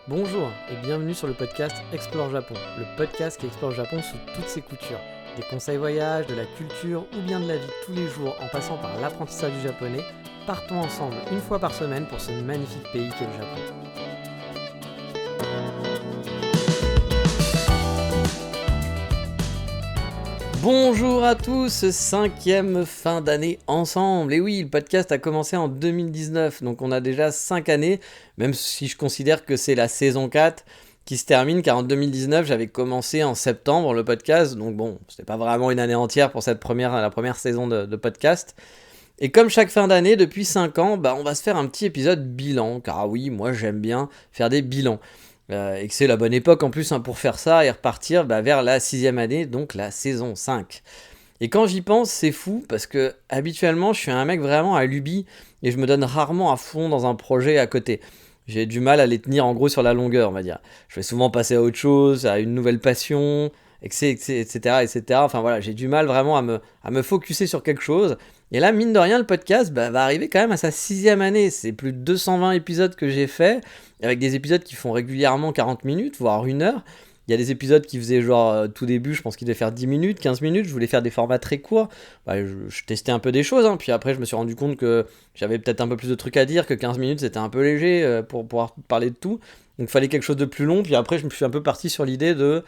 Bonjour et bienvenue sur le podcast Explore Japon, le podcast qui explore le Japon sous toutes ses coutures. Des conseils voyage, de la culture ou bien de la vie de tous les jours en passant par l'apprentissage du japonais, partons ensemble une fois par semaine pour ce magnifique pays qu'est le Japon. Bonjour à tous, 5e fin d'année ensemble. Et oui, le podcast a commencé en 2019, donc on a déjà 5 années, même si je considère que c'est la saison 4 qui se termine, car en 2019 j'avais commencé en septembre le podcast, donc bon, c'était pas vraiment une année entière pour la première saison de podcast. Et comme chaque fin d'année, depuis 5 ans, on va se faire un petit épisode bilan, car oui, moi j'aime bien faire des bilans. Et que c'est la bonne époque en plus pour faire ça et repartir vers la 6e année, donc la saison 5. Et quand j'y pense, c'est fou parce que habituellement je suis un mec vraiment à lubie et je me donne rarement à fond dans un projet à côté. J'ai du mal à les tenir en gros sur la longueur, on va dire. Je vais souvent passer à autre chose, à une nouvelle passion, etc. Enfin voilà, j'ai du mal vraiment à me focusser sur quelque chose. Et là, mine de rien, le podcast va arriver quand même à sa 6e année. C'est plus de 220 épisodes que j'ai fait, avec des épisodes qui font régulièrement 40 minutes, voire 1 heure. Il y a des épisodes qui faisaient tout début, je pense qu'ils devaient faire 10 minutes, 15 minutes. Je voulais faire des formats très courts. Je testais un peu des choses, puis après je me suis rendu compte que j'avais peut-être un peu plus de trucs à dire, que 15 minutes c'était un peu léger pour pouvoir parler de tout. Donc il fallait quelque chose de plus long, puis après je me suis un peu parti sur l'idée de...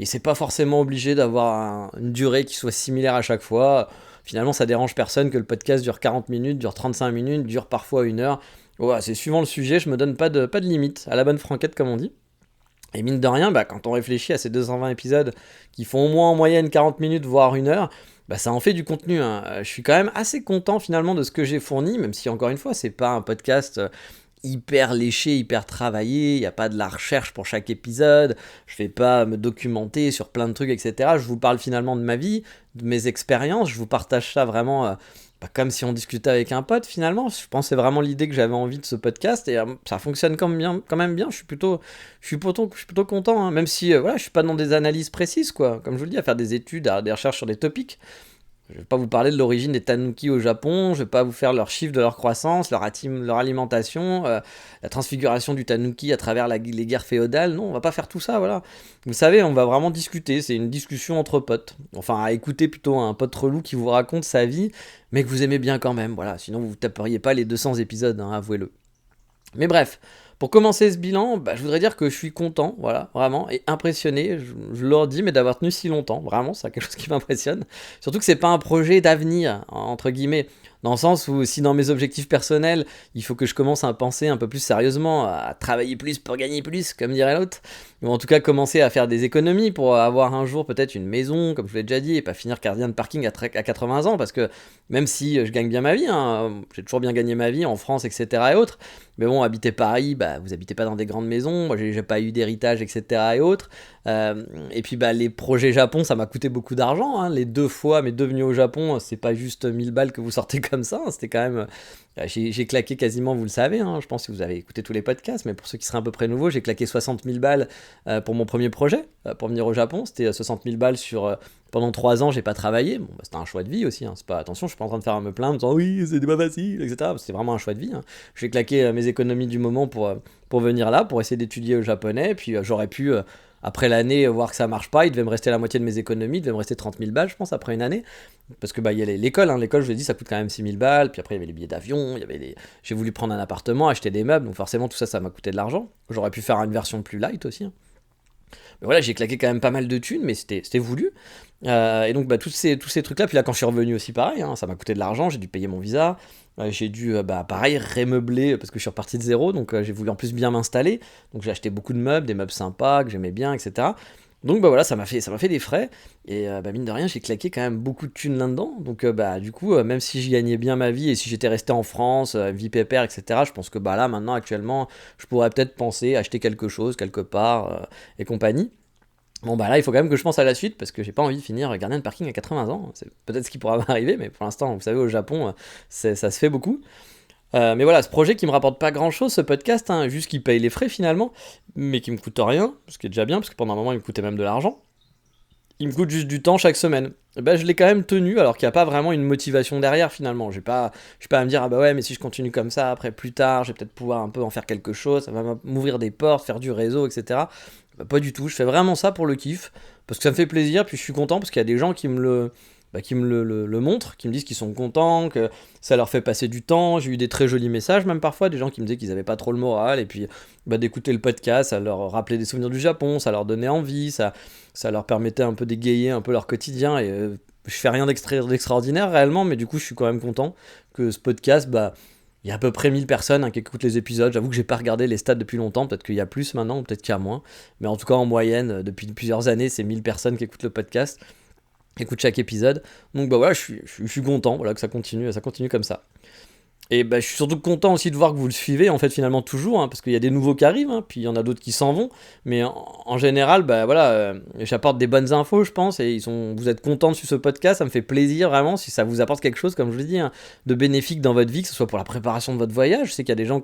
Et c'est pas forcément obligé d'avoir une durée qui soit similaire à chaque fois. Finalement, ça dérange personne que le podcast dure 40 minutes, dure 35 minutes, dure parfois 1 heure. Ouais, c'est suivant le sujet, je me donne pas de limite, à la bonne franquette comme on dit. Et mine de rien, quand on réfléchit à ces 220 épisodes qui font au moins en moyenne 40 minutes, voire 1 heure, ça en fait du contenu. Je suis quand même assez content finalement de ce que j'ai fourni, même si encore une fois, c'est pas un podcast hyper léché, hyper travaillé, il n'y a pas de la recherche pour chaque épisode, je vais pas me documenter sur plein de trucs, etc. Je vous parle finalement de ma vie, de mes expériences, je vous partage ça vraiment comme si on discutait avec un pote finalement. Je pense que c'est vraiment l'idée que j'avais envie de ce podcast et ça fonctionne quand même bien. Je suis plutôt content, hein, même si je suis pas dans des analyses précises, quoi. Comme je vous le dis, à faire des études, des recherches sur des topics. Je vais pas vous parler de l'origine des tanuki au Japon, je vais pas vous faire leurs chiffres de leur croissance, leur alimentation, la transfiguration du tanuki à travers les guerres féodales. Non, on va pas faire tout ça, voilà. Vous savez, on va vraiment discuter, c'est une discussion entre potes. Enfin, à écouter plutôt un pote relou qui vous raconte sa vie, mais que vous aimez bien quand même, voilà. Sinon, vous taperiez pas les 200 épisodes, hein, avouez-le. Mais bref, pour commencer ce bilan, je voudrais dire que je suis content, voilà, vraiment, et impressionné, je leur dis, mais d'avoir tenu si longtemps, vraiment, c'est quelque chose qui m'impressionne. Surtout que c'est pas un projet d'avenir, entre guillemets, dans le sens où si dans mes objectifs personnels, il faut que je commence à penser un peu plus sérieusement, à travailler plus pour gagner plus, comme dirait l'autre, ou en tout cas commencer à faire des économies pour avoir un jour peut-être une maison, comme je vous l'ai déjà dit, et pas finir gardien de parking à 80 ans, parce que même si je gagne bien ma vie, hein, j'ai toujours bien gagné ma vie en France, etc. et autres, mais bon, habiter Paris, vous habitez pas dans des grandes maisons, moi j'ai pas eu d'héritage, etc. et autres. Et puis les projets Japon, ça m'a coûté beaucoup d'argent, hein. Les 2 fois mes 2 venus au Japon, c'est pas juste 1000 balles que vous sortez comme ça, hein. C'était quand même... j'ai claqué quasiment, vous le savez, hein, je pense que vous avez écouté tous les podcasts, mais pour ceux qui seraient à peu près nouveaux, j'ai claqué 60 000 balles pour mon premier projet, pour venir au Japon. C'était 60 000 balles sur... pendant 3 ans, j'ai pas travaillé. Bon, c'était un choix de vie aussi, hein. C'est pas... Attention, je suis pas en train de faire me plaindre en disant oui, c'était pas facile, etc. C'était vraiment un choix de vie, hein. J'ai claqué mes économies du moment pour venir là, pour essayer d'étudier le japonais, puis j'aurais pu... après l'année, voir que ça marche pas, il devait me rester la moitié de mes économies, il devait me rester 30 000 balles, je pense, après une année. Parce que il y a l'école, hein. L'école, je vous ai dit, ça coûte quand même 6 000 balles, puis après il y avait les billets d'avion, j'ai voulu prendre un appartement, acheter des meubles, donc forcément tout ça, ça m'a coûté de l'argent. J'aurais pu faire une version plus light aussi, hein. Mais voilà, j'ai claqué quand même pas mal de thunes, mais c'était voulu. Et donc tous ces trucs-là, puis là quand je suis revenu aussi pareil, hein, ça m'a coûté de l'argent, j'ai dû payer mon visa, j'ai dû pareil rémeubler parce que je suis reparti de zéro, donc j'ai voulu en plus bien m'installer, donc j'ai acheté beaucoup de meubles, des meubles sympas que j'aimais bien, etc. Donc voilà, ça m'a fait des frais, et mine de rien, j'ai claqué quand même beaucoup de thunes là-dedans, donc du coup, même si je gagnais bien ma vie, et si j'étais resté en France, vie pépère, etc., je pense que là, maintenant, actuellement, je pourrais peut-être penser acheter quelque chose, quelque part, et compagnie. Bon là il faut quand même que je pense à la suite parce que j'ai pas envie de finir gardien de parking à 80 ans, c'est peut-être ce qui pourra m'arriver, mais pour l'instant vous savez au Japon ça se fait beaucoup. Mais voilà, ce projet qui me rapporte pas grand chose, ce podcast, hein, juste qu'il paye les frais finalement, mais qui me coûte rien, ce qui est déjà bien parce que pendant un moment il me coûtait même de l'argent. il me coûte juste du temps chaque semaine. Et ben, je l'ai quand même tenu alors qu'il n'y a pas vraiment une motivation derrière finalement. Je vais pas à me dire ah bah ouais mais si je continue comme ça après plus tard je vais peut-être pouvoir un peu en faire quelque chose, ça va m'ouvrir des portes, faire du réseau etc. Bah, pas du tout, je fais vraiment ça pour le kiff parce que ça me fait plaisir puis je suis content parce qu'il y a des gens qui me le montrent, qui me disent qu'ils sont contents, que ça leur fait passer du temps. J'ai eu des très jolis messages, même parfois, des gens qui me disaient qu'ils n'avaient pas trop le moral, et puis bah, d'écouter le podcast, ça leur rappelait des souvenirs du Japon, ça leur donnait envie, ça leur permettait un peu d'égayer un peu leur quotidien, et je fais rien d'extraordinaire réellement, mais du coup, je suis quand même content que ce podcast, bah, il y a à peu près 1000 personnes qui écoutent les épisodes. J'avoue que j'ai pas regardé les stats depuis longtemps, peut-être qu'il y a plus maintenant, ou peut-être qu'il y a moins, mais en tout cas, en moyenne, depuis plusieurs années, c'est 1000 personnes qui écoutent le podcast écoute chaque épisode. Donc bah voilà, je suis content voilà, que ça continue comme ça. Et bah, je suis surtout content aussi de voir que vous le suivez, en fait, finalement, toujours, hein, parce qu'il y a des nouveaux qui arrivent, hein, puis il y en a d'autres qui s'en vont. Mais en général, bah, voilà, j'apporte des bonnes infos, je pense, et vous êtes contents de suivre ce podcast, ça me fait plaisir, vraiment, si ça vous apporte quelque chose, comme je vous dis, hein, de bénéfique dans votre vie, que ce soit pour la préparation de votre voyage. Je sais qu'il y a des gens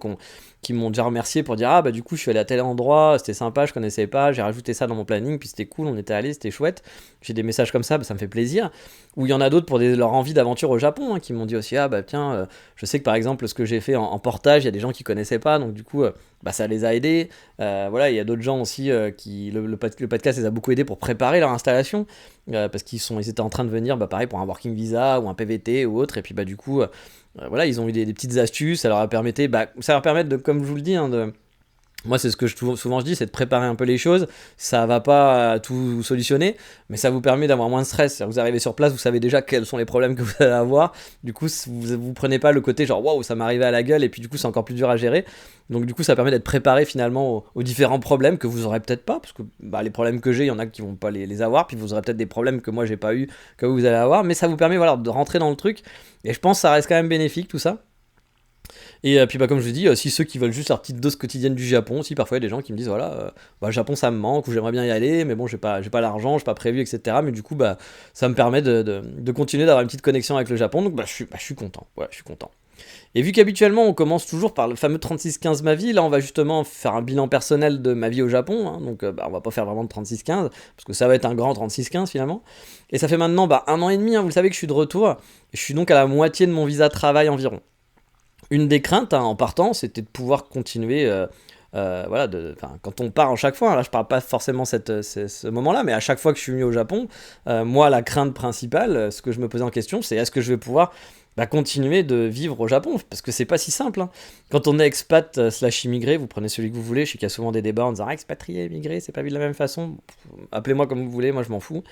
qui m'ont déjà remercié pour dire, ah bah du coup, je suis allé à tel endroit, c'était sympa, je connaissais pas, j'ai rajouté ça dans mon planning, puis c'était cool, on était allé, c'était chouette. J'ai des messages comme ça, bah, ça me fait plaisir. Ou il y en a d'autres pour leur envie d'aventure au Japon, hein, qui m'ont dit aussi, ah bah tiens, je sais que par exemple, ce que j'ai fait en portage, il y a des gens qui connaissaient pas, donc du coup, bah, ça les a aidés. Voilà, il y a d'autres gens aussi qui le podcast les a beaucoup aidés pour préparer leur installation, parce ils étaient en train de venir, bah, pareil, pour un working visa ou un PVT ou autre, et puis bah du coup, voilà, ils ont eu des petites astuces, ça leur permet de, comme je vous le dis, hein, moi, c'est ce que souvent je dis, c'est de préparer un peu les choses. Ça va pas tout solutionner, mais ça vous permet d'avoir moins de stress. Vous arrivez sur place, vous savez déjà quels sont les problèmes que vous allez avoir. Du coup, vous prenez pas le côté genre waouh, ça m'est arrivé à la gueule, et puis du coup, c'est encore plus dur à gérer. Donc, du coup, ça permet d'être préparé finalement aux différents problèmes que vous aurez peut-être pas, parce que bah, les problèmes que j'ai, il y en a qui vont pas les avoir, puis vous aurez peut-être des problèmes que moi j'ai pas eu, que vous allez avoir, mais ça vous permet voilà, de rentrer dans le truc. Et je pense que ça reste quand même bénéfique tout ça. Et puis bah, comme je vous dis, si ceux qui veulent juste leur petite dose quotidienne du Japon, aussi parfois il y a des gens qui me disent voilà, bah, Japon ça me manque ou j'aimerais bien y aller, mais bon j'ai pas l'argent, j'ai pas prévu, etc. Mais du coup bah ça me permet de continuer d'avoir une petite connexion avec le Japon, donc je suis content. Voilà, je suis content. Et vu qu'habituellement on commence toujours par le fameux 36-15 ma vie, là on va justement faire un bilan personnel de ma vie au Japon, hein, donc bah, on va pas faire vraiment de 36-15, parce que ça va être un grand 36-15 finalement. Et ça fait maintenant bah, 1 an et demi, hein, vous le savez que je suis de retour, et je suis donc à la moitié de mon visa travail environ. Une des craintes hein, en partant, c'était de pouvoir continuer. Voilà, quand on part en chaque fois, hein, là je parle pas forcément ce moment-là, mais à chaque fois que je suis venu au Japon, moi la crainte principale, ce que je me posais en question, c'est est-ce que je vais pouvoir bah, continuer de vivre au Japon, parce que c'est pas si simple. Hein. Quand on est expat slash immigré, vous prenez celui que vous voulez, je sais qu'il y a souvent des débats en disant expatrié, immigré, c'est pas vu de la même façon, appelez-moi comme vous voulez, moi je m'en fous.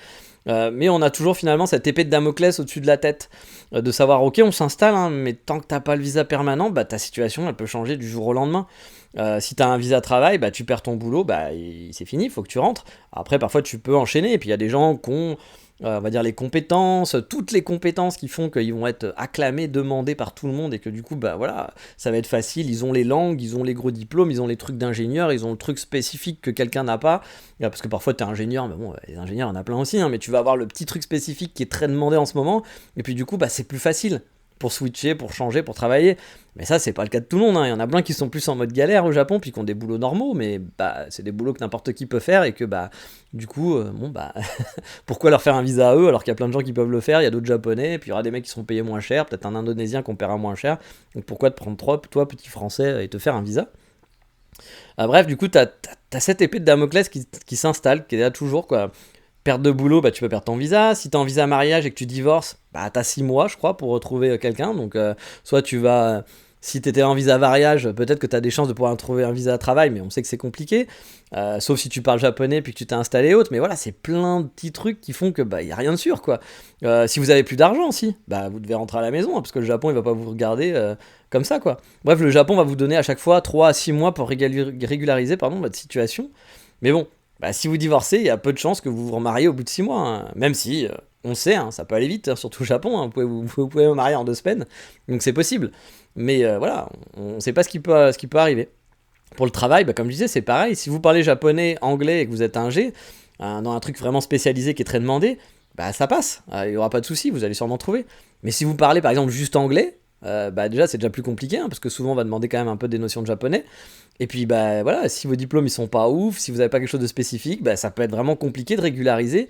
Mais on a toujours finalement cette épée de Damoclès au-dessus de la tête, de savoir ok on s'installe, hein, mais tant que t'as pas le visa permanent, bah, ta situation elle peut changer du jour au lendemain. Si t'as un visa travail, bah, tu perds ton boulot, bah, c'est fini, il faut que tu rentres. Après parfois tu peux enchaîner, et puis il y a des gens qui ont on va dire les compétences, toutes les compétences qui font qu'ils vont être acclamés, demandés par tout le monde et que du coup, bah voilà, ça va être facile. Ils ont les langues, ils ont les gros diplômes, ils ont les trucs d'ingénieur, ils ont le truc spécifique que quelqu'un n'a pas. Parce que parfois, t'es ingénieur, mais bon, les ingénieurs, on a plein aussi, hein, mais tu vas avoir le petit truc spécifique qui est très demandé en ce moment. Et puis du coup, bah c'est plus facile pour switcher, pour changer, pour travailler. Mais ça, c'est pas le cas de tout le monde. Hein. Il y en a plein qui sont plus en mode galère au Japon, puis qui ont des boulots normaux, mais bah, c'est des boulots que n'importe qui peut faire, et que bah, du coup, bon bah, pourquoi leur faire un visa à eux alors qu'il y a plein de gens qui peuvent le faire, il y a d'autres japonais, et puis il y aura des mecs qui seront payés moins cher, peut-être un indonésien qu'on paiera moins cher, donc pourquoi te prendre toi, petit français, et te faire un visa. Bref, du coup, t'as cette épée de Damoclès qui s'installe, qui est là toujours, quoi. Perte de boulot, bah, tu peux perdre ton visa. Si t'es en visa mariage et que tu divorces, bah, t'as 6 mois, je crois, pour retrouver quelqu'un. Donc, soit tu vas. Si t'étais en visa mariage, peut-être que t'as des chances de pouvoir trouver un visa à travail, mais on sait que c'est compliqué. Sauf si tu parles japonais puis que tu t'es installé et autres. Mais voilà, c'est plein de petits trucs qui font que bah, y a rien de sûr, quoi. Si vous avez plus d'argent aussi, bah, vous devez rentrer à la maison, hein, parce que le Japon, il va pas vous regarder comme ça, quoi. Bref, le Japon va vous donner à chaque fois 3 à 6 mois pour régulariser votre situation. Mais bon, bah, si vous divorcez, il y a peu de chances que vous vous remariez au bout de 6 mois. Hein. Même si, on sait, hein, ça peut aller vite, hein, surtout au Japon, hein, vous pouvez vous marier en 2 semaines, donc c'est possible. Mais voilà, on ne sait pas ce qui peut arriver. Pour le travail, bah, comme je disais, c'est pareil. Si vous parlez japonais, anglais et que vous êtes ingé, dans un truc vraiment spécialisé qui est très demandé, bah ça passe. Il n'y aura pas de souci, vous allez sûrement trouver. Mais si vous parlez par exemple juste anglais, bah déjà c'est déjà plus compliqué, hein, parce que souvent on va demander quand même un peu des notions de japonais. Et puis bah voilà, si vos diplômes ils sont pas ouf, si vous n'avez pas quelque chose de spécifique, bah ça peut être vraiment compliqué de régulariser.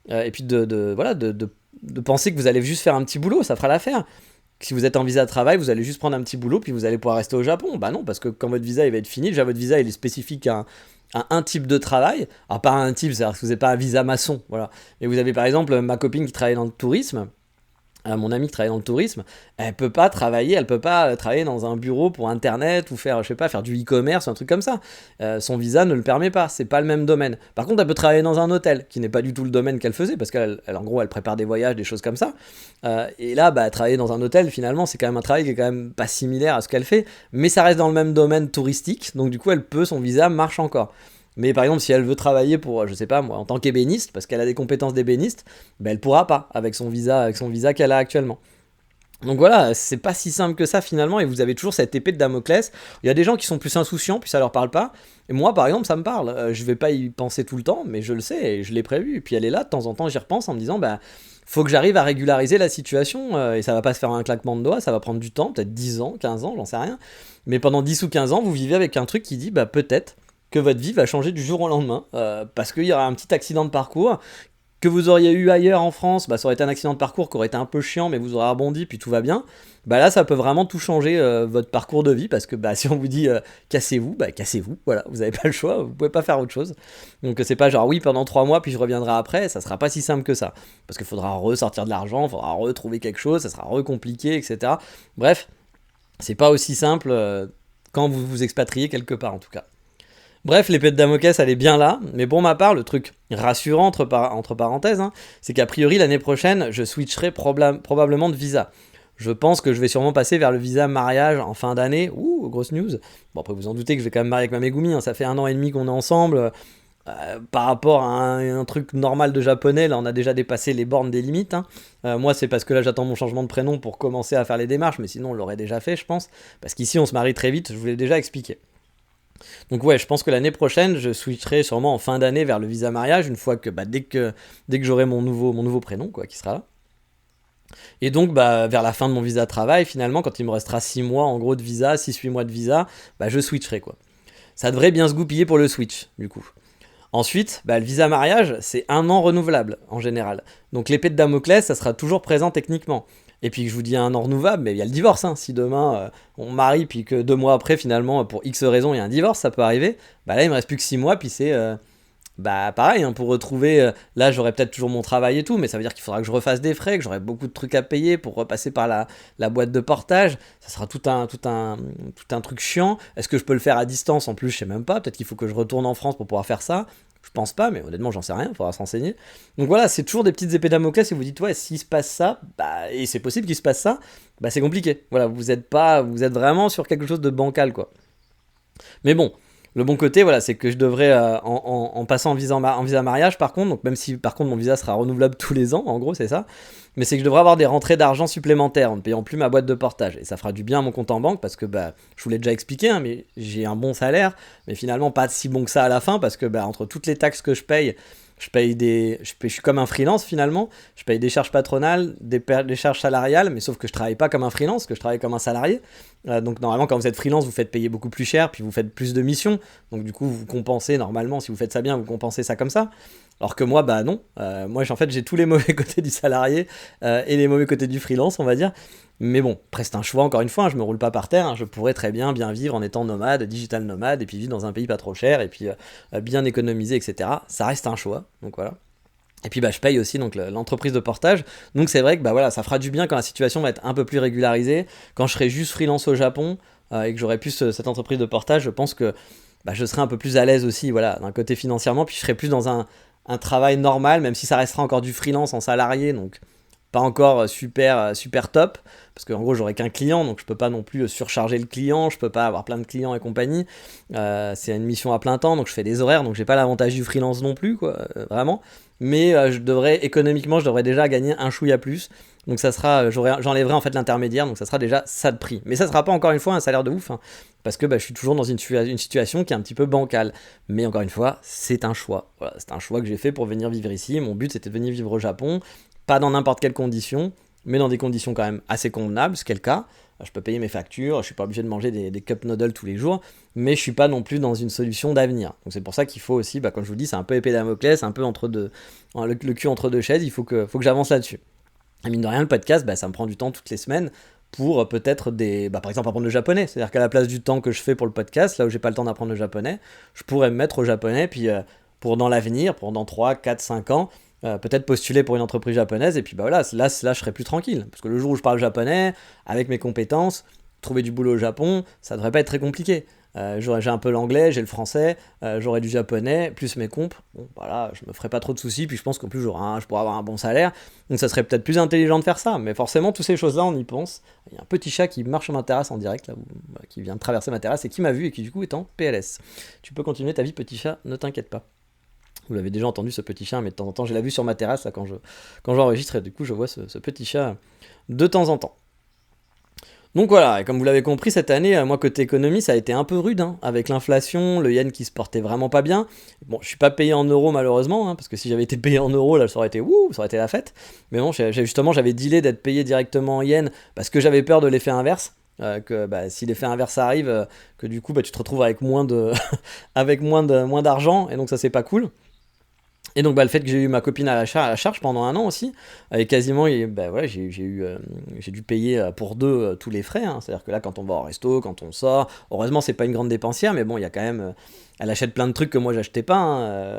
et puis de penser que vous allez juste faire un petit boulot, ça fera l'affaire. Si vous êtes en visa de travail, vous allez juste prendre un petit boulot, puis vous allez pouvoir rester au Japon. Bah non, parce que quand votre visa il va être fini, déjà votre visa il est spécifique à un type de travail. Alors pas un type, c'est-à-dire que vous n'avez pas un visa maçon, voilà. Mais vous avez par exemple ma copine qui travaille dans le tourisme, mon amie qui travaille dans le tourisme, elle peut pas travailler dans un bureau pour internet ou faire, je sais pas, faire du e-commerce, un truc comme ça. Son visa ne le permet pas, c'est pas le même domaine. Par contre, elle peut travailler dans un hôtel, qui n'est pas du tout le domaine qu'elle faisait, parce en gros, elle prépare des voyages, des choses comme ça. Et là, travailler dans un hôtel, finalement, c'est quand même un travail qui est quand même pas similaire à ce qu'elle fait, mais ça reste dans le même domaine touristique, donc du coup, son visa marche encore. Mais par exemple, si elle veut travailler pour, je sais pas moi, en tant qu'ébéniste, parce qu'elle a des compétences d'ébéniste, elle pourra pas avec son visa qu'elle a actuellement. Donc voilà, c'est pas si simple que ça finalement, et vous avez toujours cette épée de Damoclès. Il y a des gens qui sont plus insouciants, puis ça leur parle pas. Et moi, par exemple, ça me parle. Je vais pas y penser tout le temps, mais je le sais et je l'ai prévu. Et puis elle est là, de temps en temps, j'y repense en me disant, faut que j'arrive à régulariser la situation, et ça va pas se faire un claquement de doigts, ça va prendre du temps, peut-être 10 ans, 15 ans, j'en sais rien. Mais pendant 10 ou 15 ans, vous vivez avec un truc qui dit, peut-être que votre vie va changer du jour au lendemain, parce qu'il y aura un petit accident de parcours que vous auriez eu ailleurs en France, ça aurait été un accident de parcours qui aurait été un peu chiant, mais vous aurez rebondi, puis tout va bien. Là, ça peut vraiment tout changer votre parcours de vie, parce que si on vous dit cassez-vous, cassez-vous, voilà, vous n'avez pas le choix, vous pouvez pas faire autre chose. Donc c'est pas genre oui pendant 3 mois, puis je reviendrai après, ça sera pas si simple que ça, parce qu'il faudra ressortir de l'argent, il faudra retrouver quelque chose, ça sera recompliqué, etc. Bref, c'est pas aussi simple quand vous vous expatriez quelque part en tout cas. Bref, l'épée de Damoclès, elle est bien là, mais pour ma part, le truc rassurant, entre parenthèses, c'est qu'a priori, l'année prochaine, je switcherai probablement de visa. Je pense que je vais sûrement passer vers le visa mariage en fin d'année. Ouh, grosse news. Bon, après, vous en doutez que je vais quand même marier avec ma Megumi, ça fait 1 an et demi qu'on est ensemble. Par rapport à un truc normal de japonais, là, on a déjà dépassé les bornes des limites. Moi, c'est parce que là, j'attends mon changement de prénom pour commencer à faire les démarches, mais sinon, on l'aurait déjà fait, je pense. Parce qu'ici, on se marie très vite, je vous l'ai déjà expliqué. Donc ouais, je pense que l'année prochaine, je switcherai sûrement en fin d'année vers le visa mariage, une fois que dès que j'aurai mon nouveau prénom, quoi, qui sera là. Et donc vers la fin de mon visa travail, finalement, quand il me restera 6 mois en gros de visa, 6-8 mois de visa, je switcherai quoi. Ça devrait bien se goupiller pour le switch, du coup. Ensuite, le visa mariage, c'est 1 an renouvelable, en général. Donc l'épée de Damoclès, ça sera toujours présent techniquement. Et puis je vous dis 1 an renouvelable, mais il y a le divorce. Si demain on marie, puis que 2 mois après, finalement, pour X raisons, il y a un divorce, ça peut arriver. Là, il me reste plus que 6 mois, puis c'est pareil, pour retrouver. Là, j'aurai peut-être toujours mon travail et tout, mais ça veut dire qu'il faudra que je refasse des frais, que j'aurai beaucoup de trucs à payer pour repasser par la boîte de portage. Ça sera tout un truc chiant. Est-ce que je peux le faire à distance en plus? Je sais même pas. Peut-être qu'il faut que je retourne en France pour pouvoir faire ça. Je pense pas, mais honnêtement, j'en sais rien, il faudra se renseigner. Donc voilà, c'est toujours des petites épées Damoclès et vous dites, ouais, s'il se passe ça, et c'est possible qu'il se passe ça, c'est compliqué. Voilà, vous êtes vraiment sur quelque chose de bancal, quoi. Mais bon, le bon côté, voilà, c'est que je devrais, en passant en visa mariage, par contre, donc même si par contre mon visa sera renouvelable tous les ans, en gros, c'est ça, mais c'est que je devrais avoir des rentrées d'argent supplémentaires en ne payant plus ma boîte de portage. Et ça fera du bien à mon compte en banque parce que, je vous l'ai déjà expliqué, mais j'ai un bon salaire, mais finalement pas si bon que ça à la fin parce que, entre toutes les taxes que je paye, je suis comme un freelance finalement, je paye des charges patronales, des charges salariales, mais sauf que je travaille pas comme un freelance, que je travaille comme un salarié. Donc normalement quand vous êtes freelance, vous faites payer beaucoup plus cher, puis vous faites plus de missions, donc du coup vous compensez normalement, si vous faites ça bien, vous compensez ça comme ça. Alors que moi, non. Moi, en fait, j'ai tous les mauvais côtés du salarié et les mauvais côtés du freelance, on va dire. Mais bon, après, c'est un choix, encore une fois, je me roule pas par terre. Je pourrais très bien vivre en étant nomade, digital nomade, et puis vivre dans un pays pas trop cher, et puis bien économiser, etc. Ça reste un choix, donc voilà. Et puis je paye aussi donc l'entreprise de portage. Donc c'est vrai que voilà, ça fera du bien quand la situation va être un peu plus régularisée. Quand je serai juste freelance au Japon et que j'aurai plus cette entreprise de portage, je pense que je serai un peu plus à l'aise aussi, voilà, d'un côté financièrement, puis je serai plus dans un travail normal, même si ça restera encore du freelance en salarié, donc pas encore super top, parce qu'en gros j'aurai qu'un client, donc je peux pas non plus surcharger le client, je peux pas avoir plein de clients et compagnie, c'est une mission à plein temps, donc je fais des horaires, donc j'ai pas l'avantage du freelance non plus, quoi, vraiment, mais économiquement je devrais déjà gagner un chouïa plus, donc ça sera, j'enlèverai en fait l'intermédiaire, donc ça sera déjà ça de prix, mais ça sera pas encore une fois un salaire de ouf, parce que je suis toujours dans une situation qui est un petit peu bancale, mais encore une fois c'est un choix, voilà, c'est un choix que j'ai fait pour venir vivre ici, mon but c'était de venir vivre au Japon, pas dans n'importe quelle condition, mais dans des conditions quand même assez convenables, ce qui est le cas. je peux payer mes factures, je suis pas obligé de manger des cup noodles tous les jours, mais je suis pas non plus dans une solution d'avenir. Donc c'est pour ça qu'il faut aussi, comme je vous dis, c'est un peu épée Damoclès, un peu le cul entre deux chaises, il faut que j'avance là-dessus. Et mine de rien, le podcast, ça me prend du temps toutes les semaines pour peut-être par exemple apprendre le japonais. C'est-à-dire qu'à la place du temps que je fais pour le podcast, là où j'ai pas le temps d'apprendre le japonais, je pourrais me mettre au japonais, puis pour dans l'avenir, pour dans 3, 4, 5 ans, peut-être postuler pour une entreprise japonaise, et puis là, je serai plus tranquille. Parce que le jour où je parle japonais, avec mes compétences, trouver du boulot au Japon, ça devrait pas être très compliqué. J'ai un peu l'anglais, j'ai le français, j'aurai du japonais, plus mes comptes. Bon, voilà, je me ferai pas trop de soucis, puis je pense qu'en plus je pourrai avoir un bon salaire. Donc ça serait peut-être plus intelligent de faire ça. Mais forcément, toutes ces choses-là, on y pense. Il y a un petit chat qui marche sur ma terrasse en direct, là, qui vient de traverser ma terrasse et qui m'a vu et qui du coup est en PLS. Tu peux continuer ta vie, petit chat, ne t'inquiète pas. Vous l'avez déjà entendu, ce petit chat, mais de temps en temps, j'ai la vue sur ma terrasse là, quand j'enregistre, et du coup, je vois ce petit chat de temps en temps. Donc voilà, et comme vous l'avez compris, cette année, moi côté économie, ça a été un peu rude, avec l'inflation, le yen qui se portait vraiment pas bien. Bon, je suis pas payé en euros malheureusement, parce que si j'avais été payé en euros, là, ça aurait été la fête. Mais bon, j'avais dealé d'être payé directement en yen, parce que j'avais peur de l'effet inverse. Que si l'effet inverse arrive, que du coup tu te retrouves avec moins d'argent, et donc ça c'est pas cool. Et donc le fait que j'ai eu ma copine à la charge pendant un an aussi, et quasiment j'ai dû payer pour deux tous les frais, c'est-à-dire que là quand on va au resto, quand on sort, heureusement c'est pas une grande dépensière, mais bon il y a quand même, elle achète plein de trucs que moi j'achetais pas,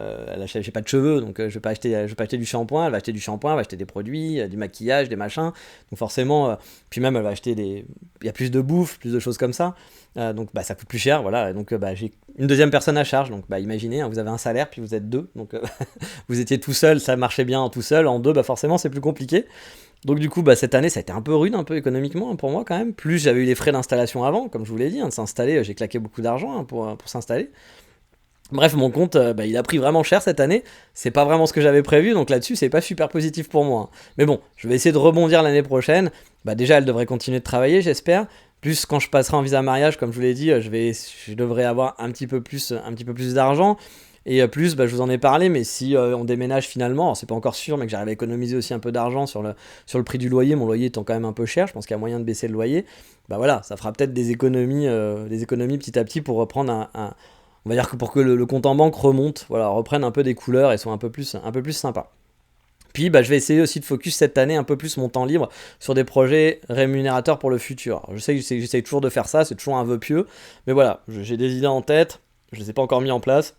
j'ai pas de cheveux, donc je vais pas acheter du shampoing, elle va acheter du shampoing, elle va acheter des produits, du maquillage, des machins, donc forcément, puis même elle va acheter il y a plus de bouffe, plus de choses comme ça. Donc ça coûte plus cher, voilà. Donc j'ai une deuxième personne à charge. Donc imaginez, vous avez un salaire puis vous êtes deux. Donc vous étiez tout seul, ça marchait bien tout seul. En deux, forcément c'est plus compliqué. Donc du coup cette année ça a été un peu rude, un peu économiquement pour moi quand même. Plus j'avais eu les frais d'installation avant, comme je vous l'ai dit, de s'installer. J'ai claqué beaucoup d'argent pour s'installer. Bref, mon compte, il a pris vraiment cher cette année. C'est pas vraiment ce que j'avais prévu, donc là-dessus, c'est pas super positif pour moi. Mais bon, je vais essayer de rebondir l'année prochaine. Déjà, elle devrait continuer de travailler, j'espère. Plus quand je passerai en visa mariage, comme je vous l'ai dit, je devrais avoir un petit peu plus d'argent. Et plus, je vous en ai parlé, mais si on déménage finalement, alors c'est pas encore sûr, mais que j'arrive à économiser aussi un peu d'argent sur le prix du loyer, mon loyer étant quand même un peu cher, je pense qu'il y a moyen de baisser le loyer. Voilà, ça fera peut-être des économies petit à petit pour reprendre on va dire que pour que le compte en banque remonte, reprenne un peu des couleurs et soit un peu plus sympa. Puis je vais essayer aussi de focus cette année un peu plus mon temps libre sur des projets rémunérateurs pour le futur. Alors, je sais que j'essaye toujours de faire ça, c'est toujours un vœu pieux, mais voilà, j'ai des idées en tête, je les ai pas encore mis en place.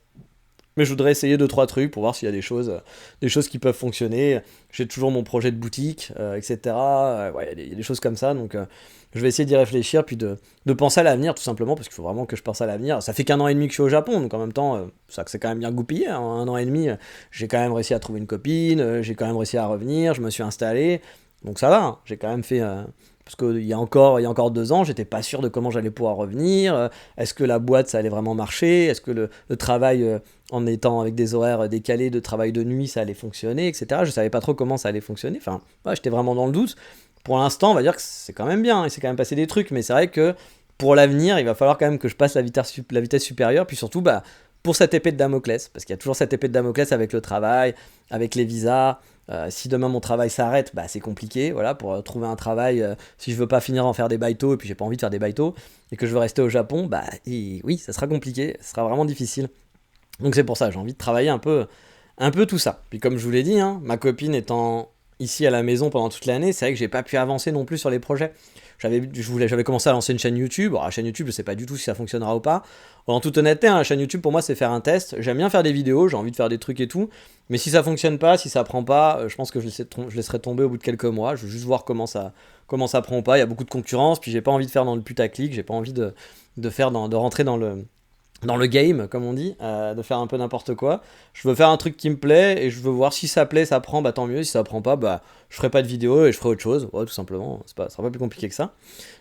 Mais je voudrais essayer 2-3 trucs pour voir s'il y a des choses qui peuvent fonctionner. J'ai toujours mon projet de boutique, etc. Il y a des choses comme ça, donc je vais essayer d'y réfléchir, puis de penser à l'avenir, tout simplement, parce qu'il faut vraiment que je pense à l'avenir. Ça fait qu'1 an et demi que je suis au Japon, donc en même temps, ça c'est quand même bien goupillé. 1 an et demi, j'ai quand même réussi à trouver une copine, j'ai quand même réussi à revenir, je me suis installé, donc ça va, j'ai quand même fait... Parce qu'il y a encore 2 ans, j'étais pas sûr de comment j'allais pouvoir revenir. Est-ce que la boîte, ça allait vraiment marcher? Est-ce que le travail, en étant avec des horaires décalés, de travail de nuit, ça allait fonctionner, etc. Je savais pas trop comment ça allait fonctionner. Enfin, j'étais vraiment dans le doute. Pour l'instant, on va dire que c'est quand même bien. Il s'est quand même passé des trucs. Mais c'est vrai que pour l'avenir, il va falloir quand même que je passe la vitesse supérieure. Puis surtout, pour cette épée de Damoclès. Parce qu'il y a toujours cette épée de Damoclès avec le travail, avec les visas. Si demain mon travail s'arrête, c'est compliqué, pour trouver un travail, si je veux pas finir en faire des baïtos, et puis j'ai pas envie de faire des baïtos, et que je veux rester au Japon, oui, ça sera compliqué, ça sera vraiment difficile. Donc c'est pour ça, j'ai envie de travailler un peu tout ça. Puis comme je vous l'ai dit, ma copine étant ici à la maison pendant toute l'année, c'est vrai que j'ai pas pu avancer non plus sur les projets. J'avais commencé à lancer une chaîne YouTube. Alors, la chaîne YouTube, je sais pas du tout si ça fonctionnera ou pas. En toute honnêteté, la chaîne YouTube, pour moi, c'est faire un test. J'aime bien faire des vidéos, j'ai envie de faire des trucs et tout. Mais si ça fonctionne pas, si ça prend pas, je pense que je laisserai tomber au bout de quelques mois. Je veux juste voir comment ça prend ou pas. Il y a beaucoup de concurrence, puis j'ai pas envie de faire dans le putaclic, j'ai pas envie de rentrer dans le game, comme on dit, de faire un peu n'importe quoi. Je veux faire un truc qui me plaît, et je veux voir si ça plaît, ça prend, tant mieux. Si ça prend pas, je ferai pas de vidéo et je ferai autre chose, tout simplement. Ça sera pas plus compliqué que ça.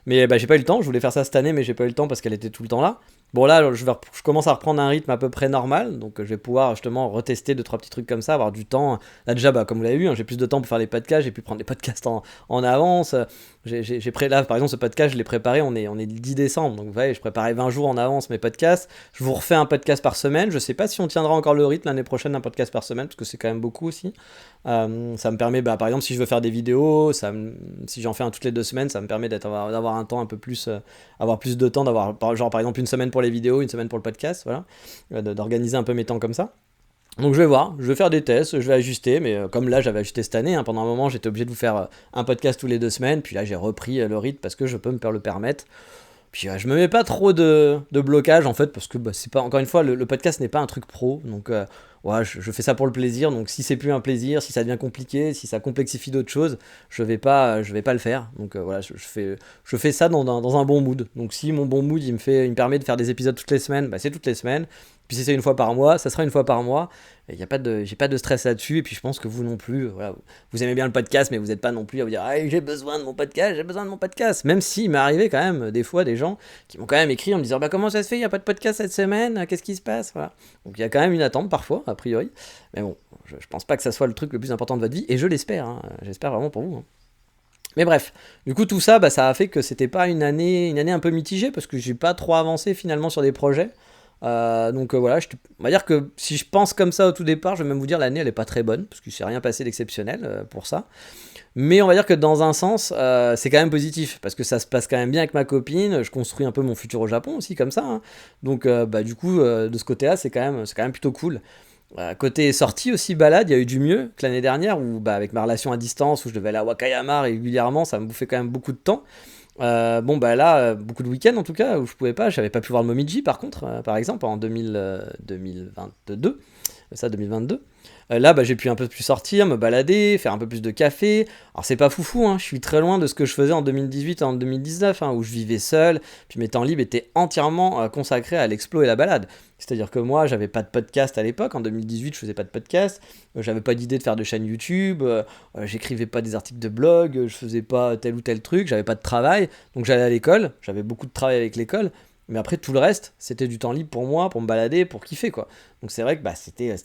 Mais j'ai pas eu le temps, je voulais faire ça cette année, mais j'ai pas eu le temps parce qu'elle était tout le temps là. Bon là, je commence à reprendre un rythme à peu près normal, donc je vais pouvoir justement retester deux trois petits trucs comme ça, avoir du temps. Là déjà, bah, comme vous l'avez vu, hein, j'ai plus de temps pour faire les podcasts, j'ai pu prendre les podcasts en avance. Là, par exemple, ce podcast, je l'ai préparé, on est le 10 décembre, donc vous voyez, je préparais 20 jours en avance mes podcasts. Je vous refais un podcast par semaine. Je sais pas si on tiendra encore le rythme l'année prochaine d'un podcast par semaine, parce que c'est quand même beaucoup aussi. Ça me permet, bah, par exemple, si je veux faire des vidéos, si j'en fais un toutes les 2 semaines, ça me permet d'avoir un temps un peu plus, avoir plus de temps, d'avoir genre par exemple une semaine pour les vidéos, une semaine pour le podcast, voilà, d'organiser un peu mes temps comme ça. Donc je vais voir, je vais faire des tests, je vais ajuster, mais comme là j'avais ajusté cette année, hein, pendant un moment j'étais obligé de vous faire un podcast tous les 2 semaines, puis là j'ai repris le rythme parce que je peux me le permettre. Puis je me mets pas trop de blocage en fait, parce que bah, c'est pas, encore une fois, le podcast n'est pas un truc pro, donc ouais, je fais ça pour le plaisir, donc si c'est plus un plaisir, si ça devient compliqué, si ça complexifie d'autres choses, je vais pas le faire. Donc voilà, je fais ça dans un bon mood. Donc si mon bon mood il me permet de faire des épisodes toutes les semaines, bah, c'est toutes les semaines. Puis si c'est une fois par mois, ça sera une fois par mois. J'ai pas de stress là-dessus, et puis je pense que vous non plus. Voilà, vous aimez bien le podcast, mais vous n'êtes pas non plus à vous dire ah, j'ai besoin de mon podcast, j'ai besoin de mon podcast. Même s'il m'est arrivé quand même des fois des gens qui m'ont quand même écrit en me disant bah comment ça se fait, il n'y a pas de podcast cette semaine, qu'est-ce qui se passe, voilà. Donc il y a quand même une attente parfois, a priori. Mais bon, je pense pas que ça soit le truc le plus important de votre vie, et je l'espère, hein. J'espère vraiment pour vous, hein. Mais bref, du coup tout ça, bah, ça a fait que c'était pas une année un peu mitigée, parce que j'ai pas trop avancé finalement sur des projets. Donc voilà, on va dire que si je pense comme ça au tout départ, je vais même vous dire l'année elle est pas très bonne, parce qu'il s'est rien passé d'exceptionnel pour ça. Mais on va dire que dans un sens, c'est quand même positif, parce que ça se passe quand même bien avec ma copine, je construis un peu mon futur au Japon aussi comme ça, hein. Donc bah, du coup, de ce côté-là, c'est quand même plutôt cool. Côté sortie aussi balade, il y a eu du mieux que l'année dernière, où bah, avec ma relation à distance, où je devais aller à Wakayama régulièrement, ça me bouffait quand même beaucoup de temps. Bon bah là, beaucoup de week-ends en tout cas, où je pouvais pas, j'avais pas pu voir le Momiji par contre, par exemple en 2022, ça 2022. Là, bah, j'ai pu un peu plus sortir, me balader, faire un peu plus de café. Alors, c'est pas foufou, hein, je suis très loin de ce que je faisais en 2018 et en 2019, hein, où je vivais seul, puis mes temps libres étaient entièrement consacrés à l'explo et la balade. C'est-à-dire que moi, j'avais pas de podcast à l'époque, en 2018, je faisais pas de podcast, j'avais pas d'idée de faire de chaîne YouTube, j'écrivais pas des articles de blog, je faisais pas tel ou tel truc, j'avais pas de travail, donc j'allais à l'école, j'avais beaucoup de travail avec l'école, mais après tout le reste, c'était du temps libre pour moi, pour me balader, pour kiffer quoi. Donc c'est vrai que bah, c'était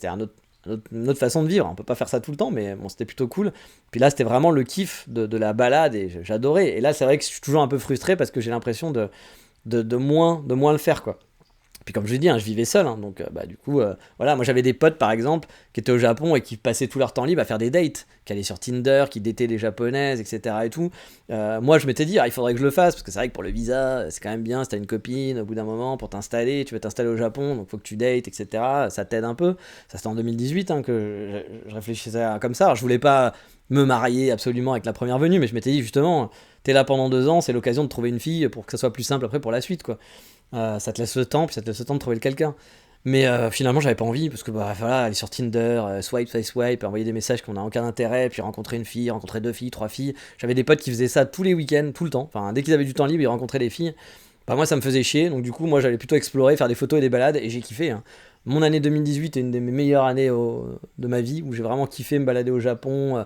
une autre façon de vivre. On peut pas faire ça tout le temps, mais bon, c'était plutôt cool. Puis là, c'était vraiment le kiff de la balade et j'adorais. Et là, c'est vrai que je suis toujours un peu frustré parce que j'ai l'impression de moins le faire, quoi. Puis comme je l'ai dit, hein, je vivais seul, hein, donc bah, du coup, voilà, moi j'avais des potes par exemple qui étaient au Japon et qui passaient tout leur temps libre à faire des dates, qui allaient sur Tinder, qui dataient des japonaises, etc. et tout. Moi je m'étais dit, ah, il faudrait que je le fasse, parce que c'est vrai que pour le visa, c'est quand même bien, si t'as une copine, au bout d'un moment, pour t'installer, tu veux t'installer au Japon, donc faut que tu dates, etc. Ça t'aide un peu. Ça c'était en 2018 hein, que je réfléchissais comme ça. Alors, je voulais pas me marier absolument avec la première venue, mais je m'étais dit justement, t'es là pendant 2 ans, c'est l'occasion de trouver une fille pour que ça soit plus simple après pour la suite, quoi. Ça te laisse le temps, puis ça te laisse le temps de trouver quelqu'un. Mais finalement, j'avais pas envie, parce que bah voilà, aller sur Tinder, swipe, envoyer des messages qu'on n'a aucun intérêt, puis rencontrer une fille, rencontrer 2 filles, 3 filles. J'avais des potes qui faisaient ça tous les week-ends, tout le temps. Enfin, dès qu'ils avaient du temps libre, ils rencontraient des filles. Bah moi, ça me faisait chier, donc du coup, moi, j'allais plutôt explorer, faire des photos et des balades, et j'ai kiffé, hein. Mon année 2018 est une des meilleures années de ma vie, où j'ai vraiment kiffé me balader au Japon,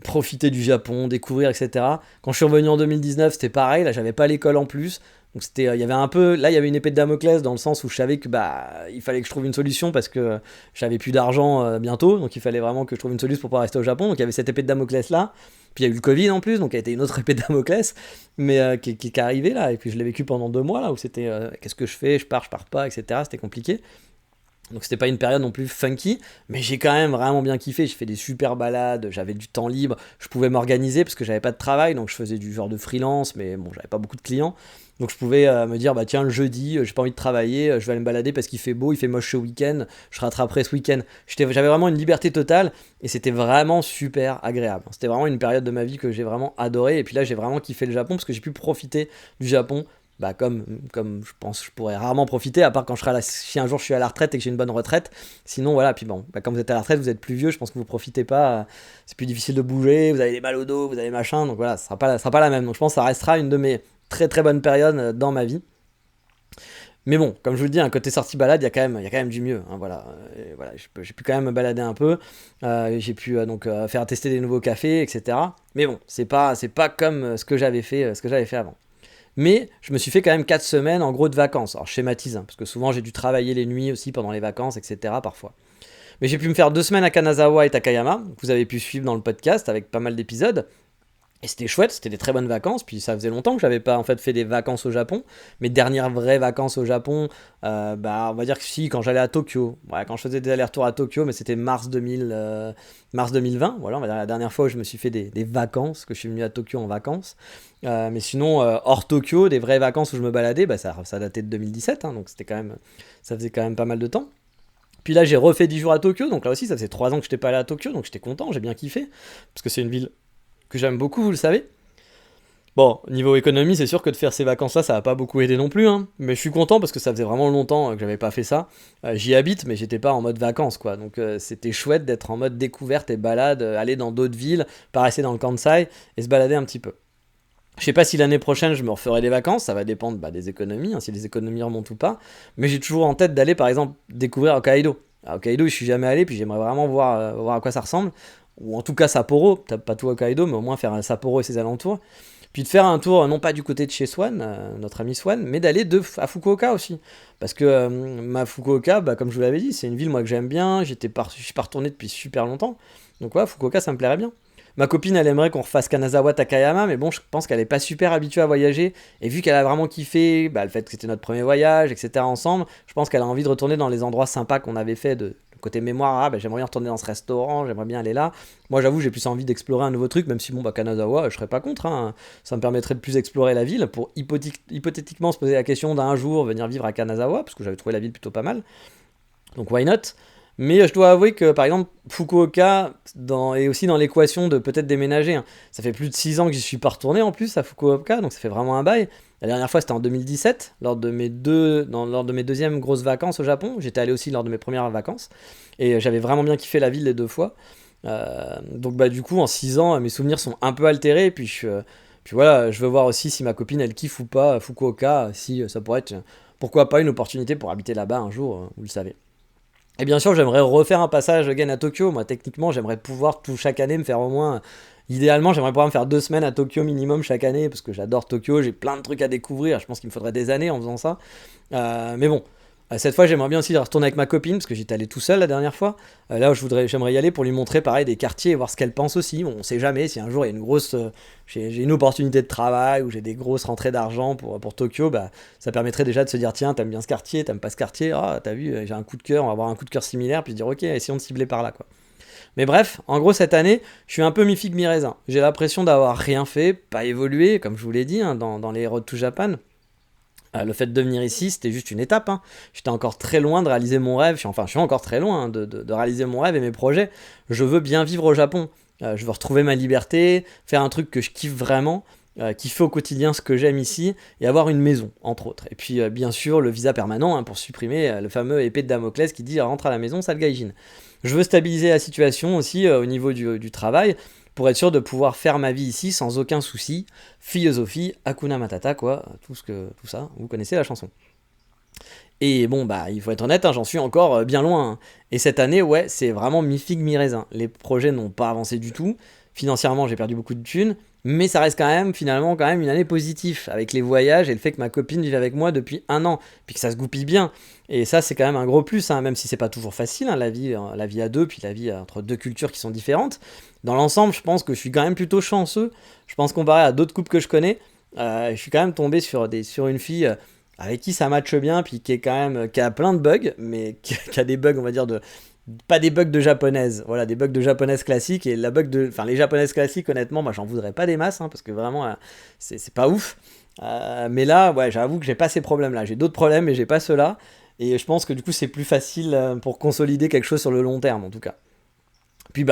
profiter du Japon, découvrir, etc. Quand je suis revenu en 2019, c'était pareil, là, j'avais pas l'école en plus. Donc il y avait un peu, là il y avait une épée de Damoclès dans le sens où je savais que bah il fallait que je trouve une solution parce que j'avais plus d'argent bientôt, donc il fallait vraiment que je trouve une solution pour pouvoir rester au Japon. Donc il y avait cette épée de Damoclès là, puis il y a eu le Covid en plus, donc il y a été une autre épée de Damoclès, mais qui est arrivée là, et puis je l'ai vécu pendant 2 mois là où c'était qu'est-ce que je fais, je pars pas, etc. C'était compliqué. Donc c'était pas une période non plus funky, mais j'ai quand même vraiment bien kiffé. J'ai fait des super balades, j'avais du temps libre, je pouvais m'organiser parce que j'avais pas de travail, donc je faisais du genre de freelance, mais bon, j'avais pas beaucoup de clients. Donc je pouvais me dire, bah tiens, le jeudi, j'ai pas envie de travailler, je vais aller me balader parce qu'il fait beau, il fait moche ce week-end, je rattraperai ce week-end. J'avais vraiment une liberté totale et c'était vraiment super agréable. C'était vraiment une période de ma vie que j'ai vraiment adoré. Et puis là, j'ai vraiment kiffé le Japon parce que j'ai pu profiter du Japon, bah comme je pense que je pourrais rarement profiter, à part quand si un jour je suis à la retraite et que j'ai une bonne retraite. Sinon voilà, puis bon, bah, quand vous êtes à la retraite, vous êtes plus vieux, je pense que vous profitez pas, c'est plus difficile de bouger, vous avez des mal au dos, vous avez machin, donc voilà, ça sera pas la même. Donc je pense que ça restera une de mes très très bonnes périodes dans ma vie. Mais bon, comme je vous le dis, un côté sortie balade, il y a quand même du mieux, hein, voilà. Voilà, j'ai pu quand même me balader un peu, j'ai pu donc faire tester des nouveaux cafés, etc. Mais bon, c'est pas comme ce que j'avais fait avant. Mais je me suis fait quand même 4 semaines en gros de vacances. Alors je schématise, parce que souvent j'ai dû travailler les nuits aussi pendant les vacances, etc. parfois. Mais j'ai pu me faire 2 semaines à Kanazawa et Takayama, que vous avez pu suivre dans le podcast avec pas mal d'épisodes. Et c'était chouette, c'était des très bonnes vacances. Puis ça faisait longtemps que j'avais pas en fait fait des vacances au Japon. Mes dernières vraies vacances au Japon, on va dire que si, quand j'allais à Tokyo. Ouais, quand je faisais des allers-retours à Tokyo, mais c'était mars 2020. Voilà, on va dire la dernière fois où je me suis fait des vacances, que je suis venu à Tokyo en vacances. Mais sinon, hors Tokyo, des vraies vacances où je me baladais, ça datait de 2017, donc ça faisait quand même pas mal de temps. Puis là, j'ai refait 10 jours à Tokyo, donc là aussi, ça faisait 3 ans que je n'étais pas allé à Tokyo, donc j'étais content, j'ai bien kiffé, parce que c'est une ville que j'aime beaucoup, vous le savez. Bon, niveau économie, c'est sûr que de faire ces vacances-là, ça va pas beaucoup aider non plus, hein. Mais je suis content parce que ça faisait vraiment longtemps que j'avais pas fait ça. J'y habite, mais j'étais pas en mode vacances, quoi. Donc c'était chouette d'être en mode découverte et balade, aller dans d'autres villes, pas rester dans le Kansai et se balader un petit peu. Je sais pas si l'année prochaine je me referai des vacances, ça va dépendre des économies, si les économies remontent ou pas. Mais j'ai toujours en tête d'aller par exemple découvrir Hokkaido. À Hokkaido, je suis jamais allé, puis j'aimerais vraiment voir à quoi ça ressemble. Ou en tout cas Sapporo, peut-être pas tout Hokkaido, mais au moins faire un Sapporo et ses alentours. Puis de faire un tour, non pas du côté de chez Swan, notre ami Swan, mais d'aller à Fukuoka aussi. Parce que ma Fukuoka, comme je vous l'avais dit, c'est une ville moi que j'aime bien, je suis pas retourné depuis super longtemps. Donc ouais, Fukuoka ça me plairait bien. Ma copine, elle aimerait qu'on refasse Kanazawa Takayama, mais bon, je pense qu'elle est pas super habituée à voyager. Et vu qu'elle a vraiment kiffé le fait que c'était notre premier voyage, etc. ensemble, je pense qu'elle a envie de retourner dans les endroits sympas qu'on avait fait de côté mémoire. J'aimerais bien retourner dans ce restaurant, j'aimerais bien aller là. Moi, j'avoue, j'ai plus envie d'explorer un nouveau truc, même si Kanazawa, je serais pas contre, hein. Ça me permettrait de plus explorer la ville pour hypothétiquement se poser la question d'un jour venir vivre à Kanazawa, parce que j'avais trouvé la ville plutôt pas mal. Donc why not? Mais je dois avouer que par exemple Fukuoka est aussi dans l'équation de peut-être déménager, hein. Ça fait plus de 6 ans que j'y suis pas retourné en plus à Fukuoka, donc ça fait vraiment un bail. La dernière fois c'était en 2017, lors de mes deuxièmes grosses vacances au Japon. J'étais allé aussi lors de mes premières vacances. Et j'avais vraiment bien kiffé la ville les 2 fois. Donc du coup en 6 ans mes souvenirs sont un peu altérés. Puis voilà, je veux voir aussi si ma copine elle kiffe ou pas Fukuoka, si ça pourrait être pourquoi pas une opportunité pour habiter là-bas un jour, vous le savez. Et bien sûr, j'aimerais refaire un passage again à Tokyo. Moi, techniquement, j'aimerais pouvoir chaque année me faire au moins. Idéalement, j'aimerais pouvoir me faire 2 semaines à Tokyo minimum chaque année parce que j'adore Tokyo. J'ai plein de trucs à découvrir. Je pense qu'il me faudrait des années en faisant ça. Mais bon, cette fois, j'aimerais bien aussi retourner avec ma copine parce que j'étais allé tout seul la dernière fois. Là, j'aimerais y aller pour lui montrer pareil des quartiers et voir ce qu'elle pense aussi. Bon, on sait jamais si un jour il y a une j'ai une opportunité de travail ou j'ai des grosses rentrées d'argent pour Tokyo. Ça permettrait déjà de se dire tiens, t'aimes bien ce quartier, t'aimes pas ce quartier. Ah, t'as vu, j'ai un coup de cœur, on va avoir un coup de cœur similaire puis se dire ok, essayons de cibler par là quoi. Mais bref, en gros cette année, je suis un peu mi-figue mi-raisin. J'ai l'impression d'avoir rien fait, pas évolué, comme je vous l'ai dit, hein, dans les Road to Japan. Le fait de venir ici, c'était juste une étape, hein. J'étais encore très loin de réaliser mon rêve. Je suis encore très loin, hein, de réaliser mon rêve et mes projets. Je veux bien vivre au Japon. Je veux retrouver ma liberté, faire un truc que je kiffe vraiment, kiffer au quotidien ce que j'aime ici, et avoir une maison, entre autres. Et puis, bien sûr, le visa permanent, hein, pour supprimer le fameux épée de Damoclès qui dit rentre à la maison, sale gaijin. Je veux stabiliser la situation aussi au niveau du travail, pour être sûr de pouvoir faire ma vie ici sans aucun souci. Philosophie, Hakuna Matata, quoi, tout ça, vous connaissez la chanson. Et bon, il faut être honnête, hein, j'en suis encore bien loin, hein. Et cette année, ouais, c'est vraiment mi-figue, mi-raisin. Les projets n'ont pas avancé du tout. Financièrement, j'ai perdu beaucoup de thunes. Mais ça reste finalement, une année positive, avec les voyages et le fait que ma copine vive avec moi depuis 1 an, puis que ça se goupille bien. Et ça, c'est quand même un gros plus, hein, même si c'est pas toujours facile, hein, la vie à deux, puis la vie entre deux cultures qui sont différentes. Dans l'ensemble, je pense que je suis quand même plutôt chanceux. Je pense comparé à d'autres couples que je connais, je suis quand même tombé sur une fille avec qui ça matche bien, puis qui a plein de bugs, mais qui a des bugs, on va dire, pas des bugs de japonaise, voilà, des bugs de japonaise classique. Et les japonaises classiques, honnêtement, moi j'en voudrais pas des masses, hein, parce que vraiment, c'est pas ouf. Mais là, ouais, j'avoue que j'ai pas ces problèmes-là. J'ai d'autres problèmes, mais j'ai pas ceux-là. Et je pense que du coup, c'est plus facile pour consolider quelque chose sur le long terme, en tout cas. Puis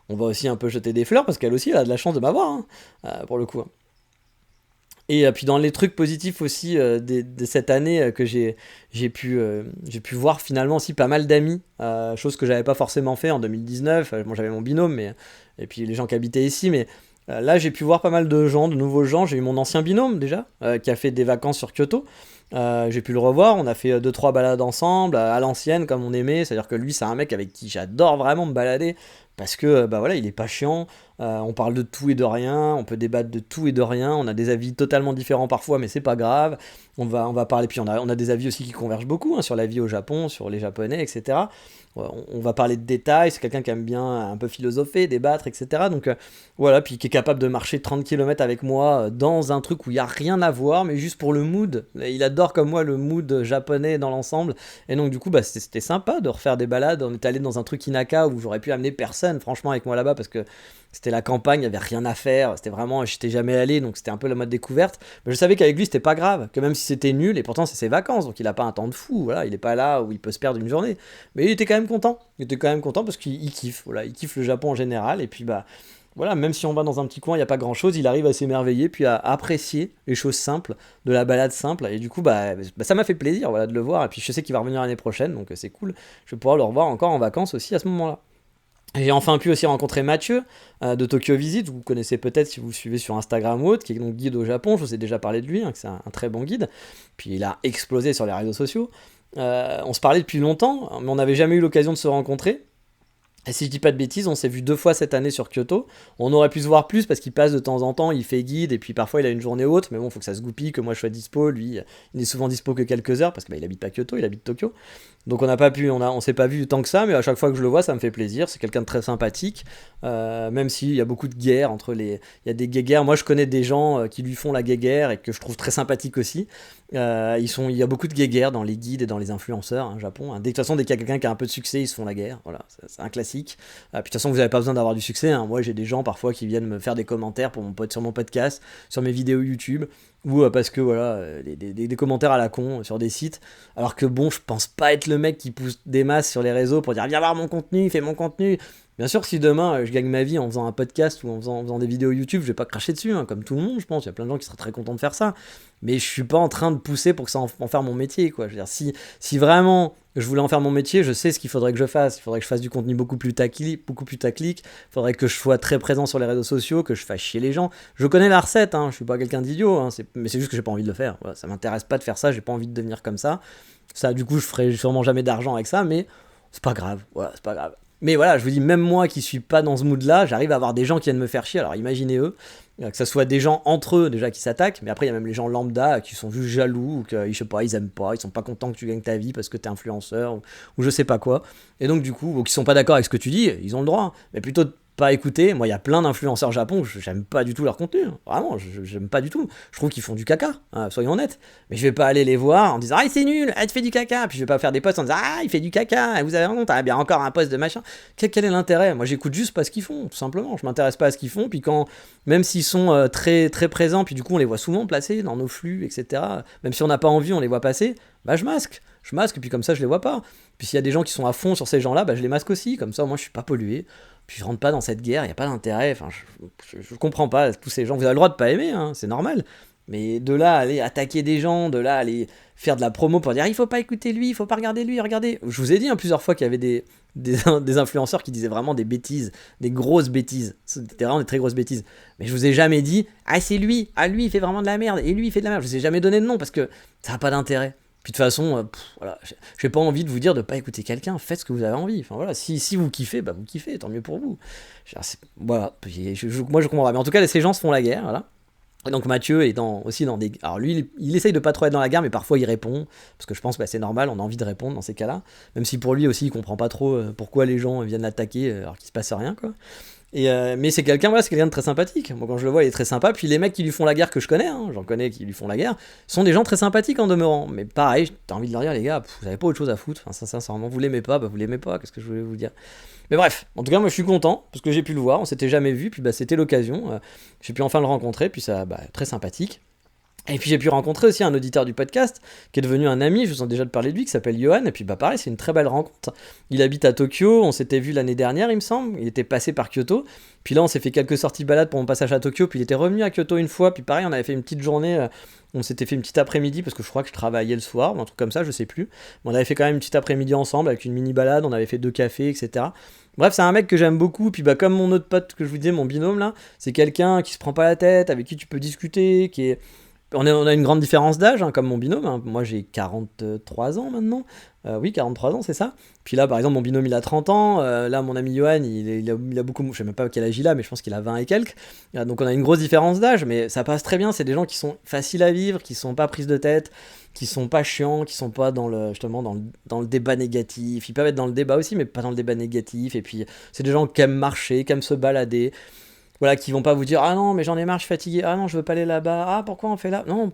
on va aussi un peu jeter des fleurs, parce qu'elle aussi, elle a de la chance de m'avoir, hein, pour le coup, hein. Et puis dans les trucs positifs aussi de cette année que j'ai pu voir finalement aussi pas mal d'amis, chose que j'avais pas forcément fait en 2019. Bon, j'avais mon binôme, et puis les gens qui habitaient ici, mais là j'ai pu voir pas mal de gens, de nouveaux gens. J'ai eu mon ancien binôme déjà, qui a fait des vacances sur Kyoto. J'ai pu le revoir, on a fait 2-3 balades ensemble, à l'ancienne comme on aimait, c'est-à-dire que lui c'est un mec avec qui j'adore vraiment me balader, parce que bah voilà, il est pas chiant, on parle de tout et de rien, on peut débattre de tout et de rien, on a des avis totalement différents parfois, mais c'est pas grave, on va parler, puis on a des avis aussi qui convergent beaucoup hein, sur la vie au Japon, sur les Japonais, etc. On va parler de détails, c'est quelqu'un qui aime bien un peu philosopher, débattre, etc. Donc voilà, puis qui est capable de marcher 30 km avec moi dans un truc où il n'y a rien à voir, mais juste pour le mood. Il adore comme moi le mood japonais dans l'ensemble. Et donc du coup, bah, c'était sympa de refaire des balades. On est allé dans un truc Inaka où j'aurais pu amener personne, franchement, avec moi là-bas, parce que c'était la campagne, il n'y avait rien à faire. C'était vraiment, j'étais jamais allé, donc c'était un peu la mode découverte. Mais je savais qu'avec lui, c'était pas grave, que même si c'était nul, et pourtant c'est ses vacances, donc il a pas un temps de fou. Voilà, il est pas là où il peut se perdre une journée. Mais il était quand même content. Il était quand même content parce qu'il kiffe. Voilà, il kiffe le Japon en général. Et puis bah voilà, même si on va dans un petit coin, il n'y a pas grand chose, il arrive à s'émerveiller, puis à apprécier les choses simples, de la balade simple. Et du coup, ça m'a fait plaisir voilà, de le voir. Et puis je sais qu'il va revenir l'année prochaine, donc c'est cool. Je vais pouvoir le revoir encore en vacances aussi à ce moment-là. J'ai enfin pu aussi rencontrer Mathieu de Tokyo Visit, vous connaissez peut-être si vous le suivez sur Instagram ou autre, qui est donc guide au Japon, je vous ai déjà parlé de lui, hein, que c'est un très bon guide, puis il a explosé sur les réseaux sociaux. On se parlait depuis longtemps, mais on n'avait jamais eu l'occasion de se rencontrer. Et si je dis pas de bêtises, on s'est vu 2 fois cette année sur Kyoto. On aurait pu se voir plus parce qu'il passe de temps en temps, il fait guide et puis parfois il a une journée haute, mais bon, faut que ça se goupille, que moi je sois dispo. Lui, il n'est souvent dispo que quelques heures parce qu'il habite pas Kyoto, il habite Tokyo. Donc on n'a pas pu, on s'est pas vu tant que ça, mais à chaque fois que je le vois, ça me fait plaisir. C'est quelqu'un de très sympathique, même s'il y a beaucoup de guerres entre les, il y a des guéguerres. Moi, je connais des gens qui lui font la guéguerre et que je trouve très sympathique aussi. Il y a beaucoup de guéguerres dans les guides et dans les influenceurs, hein, Japon. Hein. De toute façon, dès qu'il y a quelqu'un qui a un peu de succès, ils se font la guerre. Voilà, c'est un classique. Puis de toute façon, vous n'avez pas besoin d'avoir du succès. Hein. Moi, j'ai des gens parfois qui viennent me faire des commentaires sur mon podcast, sur mes vidéos YouTube, ou parce que voilà, des commentaires à la con sur des sites. Alors que bon, je pense pas être le mec qui pousse des masses sur les réseaux pour dire viens voir mon contenu, fais mon contenu. Bien sûr, si demain je gagne ma vie en faisant un podcast ou en faisant des vidéos YouTube, je vais pas cracher dessus, hein, comme tout le monde, je pense. Il y a plein de gens qui seraient très contents de faire ça. Mais je suis pas en train de pousser pour que ça en faire mon métier, quoi. Je veux dire, si vraiment je voulais en faire mon métier, je sais ce qu'il faudrait que je fasse. Il faudrait que je fasse du contenu beaucoup plus taclique. Il faudrait que je sois très présent sur les réseaux sociaux, que je fasse chier les gens. Je connais la recette, hein, je suis pas quelqu'un d'idiot, hein, mais c'est juste que j'ai pas envie de le faire. Voilà, ça m'intéresse pas de faire ça, j'ai pas envie de devenir comme ça. Ça, du coup, je ferai sûrement jamais d'argent avec ça, mais c'est pas grave. Voilà, c'est pas grave. Mais voilà, je vous dis, même moi qui suis pas dans ce mood-là, j'arrive à avoir des gens qui viennent me faire chier. Alors imaginez eux, que ce soit des gens entre eux déjà qui s'attaquent, mais après il y a même les gens lambda qui sont juste jaloux, ou que je sais pas, ils aiment pas, ils sont pas contents que tu gagnes ta vie parce que t'es influenceur, ou je sais pas quoi. Et donc du coup, ou qui sont pas d'accord avec ce que tu dis, ils ont le droit. Mais plutôt de pas écouter. Moi, il y a plein d'influenceurs Japon, j'aime pas du tout leur contenu. Hein. Vraiment, j'aime pas du tout. Je trouve qu'ils font du caca, hein, soyons honnêtes. Mais je vais pas aller les voir en disant ah c'est nul, ah tu fais du caca. Puis je vais pas faire des posts en disant ah il fait du caca, vous avez honte, ah bien encore un post de machin. Quel est l'intérêt? Moi j'écoute juste pas ce qu'ils font, tout simplement. Je m'intéresse pas à ce qu'ils font. Puis quand, même s'ils sont très très présents, puis du coup on les voit souvent placés dans nos flux, etc. Même si on n'a pas envie, on les voit passer. Bah je masque, et puis comme ça je les vois pas. Puis s'il y a des gens qui sont à fond sur ces gens-là, bah je les masque aussi. Comme ça moi je suis pas pollué. Puis je rentre pas dans cette guerre, il n'y a pas d'intérêt. Enfin, je comprends pas tous ces gens. Vous avez le droit de pas aimer, hein, c'est normal. Mais de là à aller attaquer des gens, de là à aller faire de la promo pour dire ah, il faut pas écouter lui, il faut pas regarder lui, regardez. Je vous ai dit hein, plusieurs fois qu'il y avait des influenceurs qui disaient vraiment des bêtises, des grosses bêtises. C'était vraiment des très grosses bêtises. Mais je vous ai jamais dit ah c'est lui, ah lui il fait vraiment de la merde, et lui il fait de la merde. Je vous ai jamais donné de nom parce que ça n'a pas d'intérêt. Puis de toute façon, voilà, j'ai pas envie de vous dire de pas écouter quelqu'un, faites ce que vous avez envie. Enfin voilà, si vous kiffez, bah vous kiffez, tant mieux pour vous. Voilà, moi je comprends pas. Mais en tout cas, ces gens se font la guerre, voilà. Et donc Mathieu est aussi dans des... Alors lui, il essaye de pas trop être dans la guerre, mais parfois il répond, parce que je pense que c'est normal, on a envie de répondre dans ces cas-là. Même si pour lui aussi, il comprend pas trop pourquoi les gens viennent l'attaquer alors qu'il se passe rien, quoi. Mais c'est quelqu'un de très sympathique. Moi, quand je le vois, il est très sympa. Puis les mecs qui lui font la guerre que je connais, hein, j'en connais qui lui font la guerre, sont des gens très sympathiques en demeurant. Mais pareil, t'as envie de leur dire, les gars, vous avez pas autre chose à foutre. Enfin, sincèrement, vous l'aimez pas, bah vous l'aimez pas. Qu'est-ce que je voulais vous dire? Mais bref, en tout cas, moi je suis content parce que j'ai pu le voir. On s'était jamais vu, puis bah c'était l'occasion. J'ai pu enfin le rencontrer, puis ça, très sympathique. Et puis j'ai pu rencontrer aussi un auditeur du podcast qui est devenu un ami, je vous en ai déjà parlé de lui, qui s'appelle Johan, et puis pareil, c'est une très belle rencontre. Il habite à Tokyo, on s'était vu l'année dernière il me semble, il était passé par Kyoto, puis là on s'est fait quelques sorties balades pour mon passage à Tokyo, puis il était revenu à Kyoto une fois, puis pareil on avait fait une petite journée, on s'était fait une petite après-midi, parce que je crois que je travaillais le soir, ou un truc comme ça, je sais plus, mais on avait fait quand même une petite après-midi ensemble avec une mini balade, on avait fait 2 cafés, etc. Bref, c'est un mec que j'aime beaucoup, puis comme mon autre pote que je vous disais, mon binôme là, c'est quelqu'un qui se prend pas la tête, avec qui tu peux discuter, qui est On a une grande différence d'âge, hein, comme mon binôme. Hein. Moi, j'ai 43 ans maintenant. Oui, 43 ans, c'est ça. Puis là, par exemple, mon binôme, il a 30 ans. Là, mon ami Johan, il a beaucoup... Je sais même pas quel âge il a, mais je pense qu'il a 20 et quelques. Donc, on a une grosse différence d'âge, mais ça passe très bien. C'est des gens qui sont faciles à vivre, qui sont pas prises de tête, qui sont pas chiants, qui sont pas justement dans le débat négatif. Ils peuvent être dans le débat aussi, mais pas dans le débat négatif. Et puis, c'est des gens qui aiment marcher, qui aiment se balader. Voilà, qui vont pas vous dire ah non mais j'en ai marre, je suis fatigué, ah non je veux pas aller là-bas, ah pourquoi on fait là, non,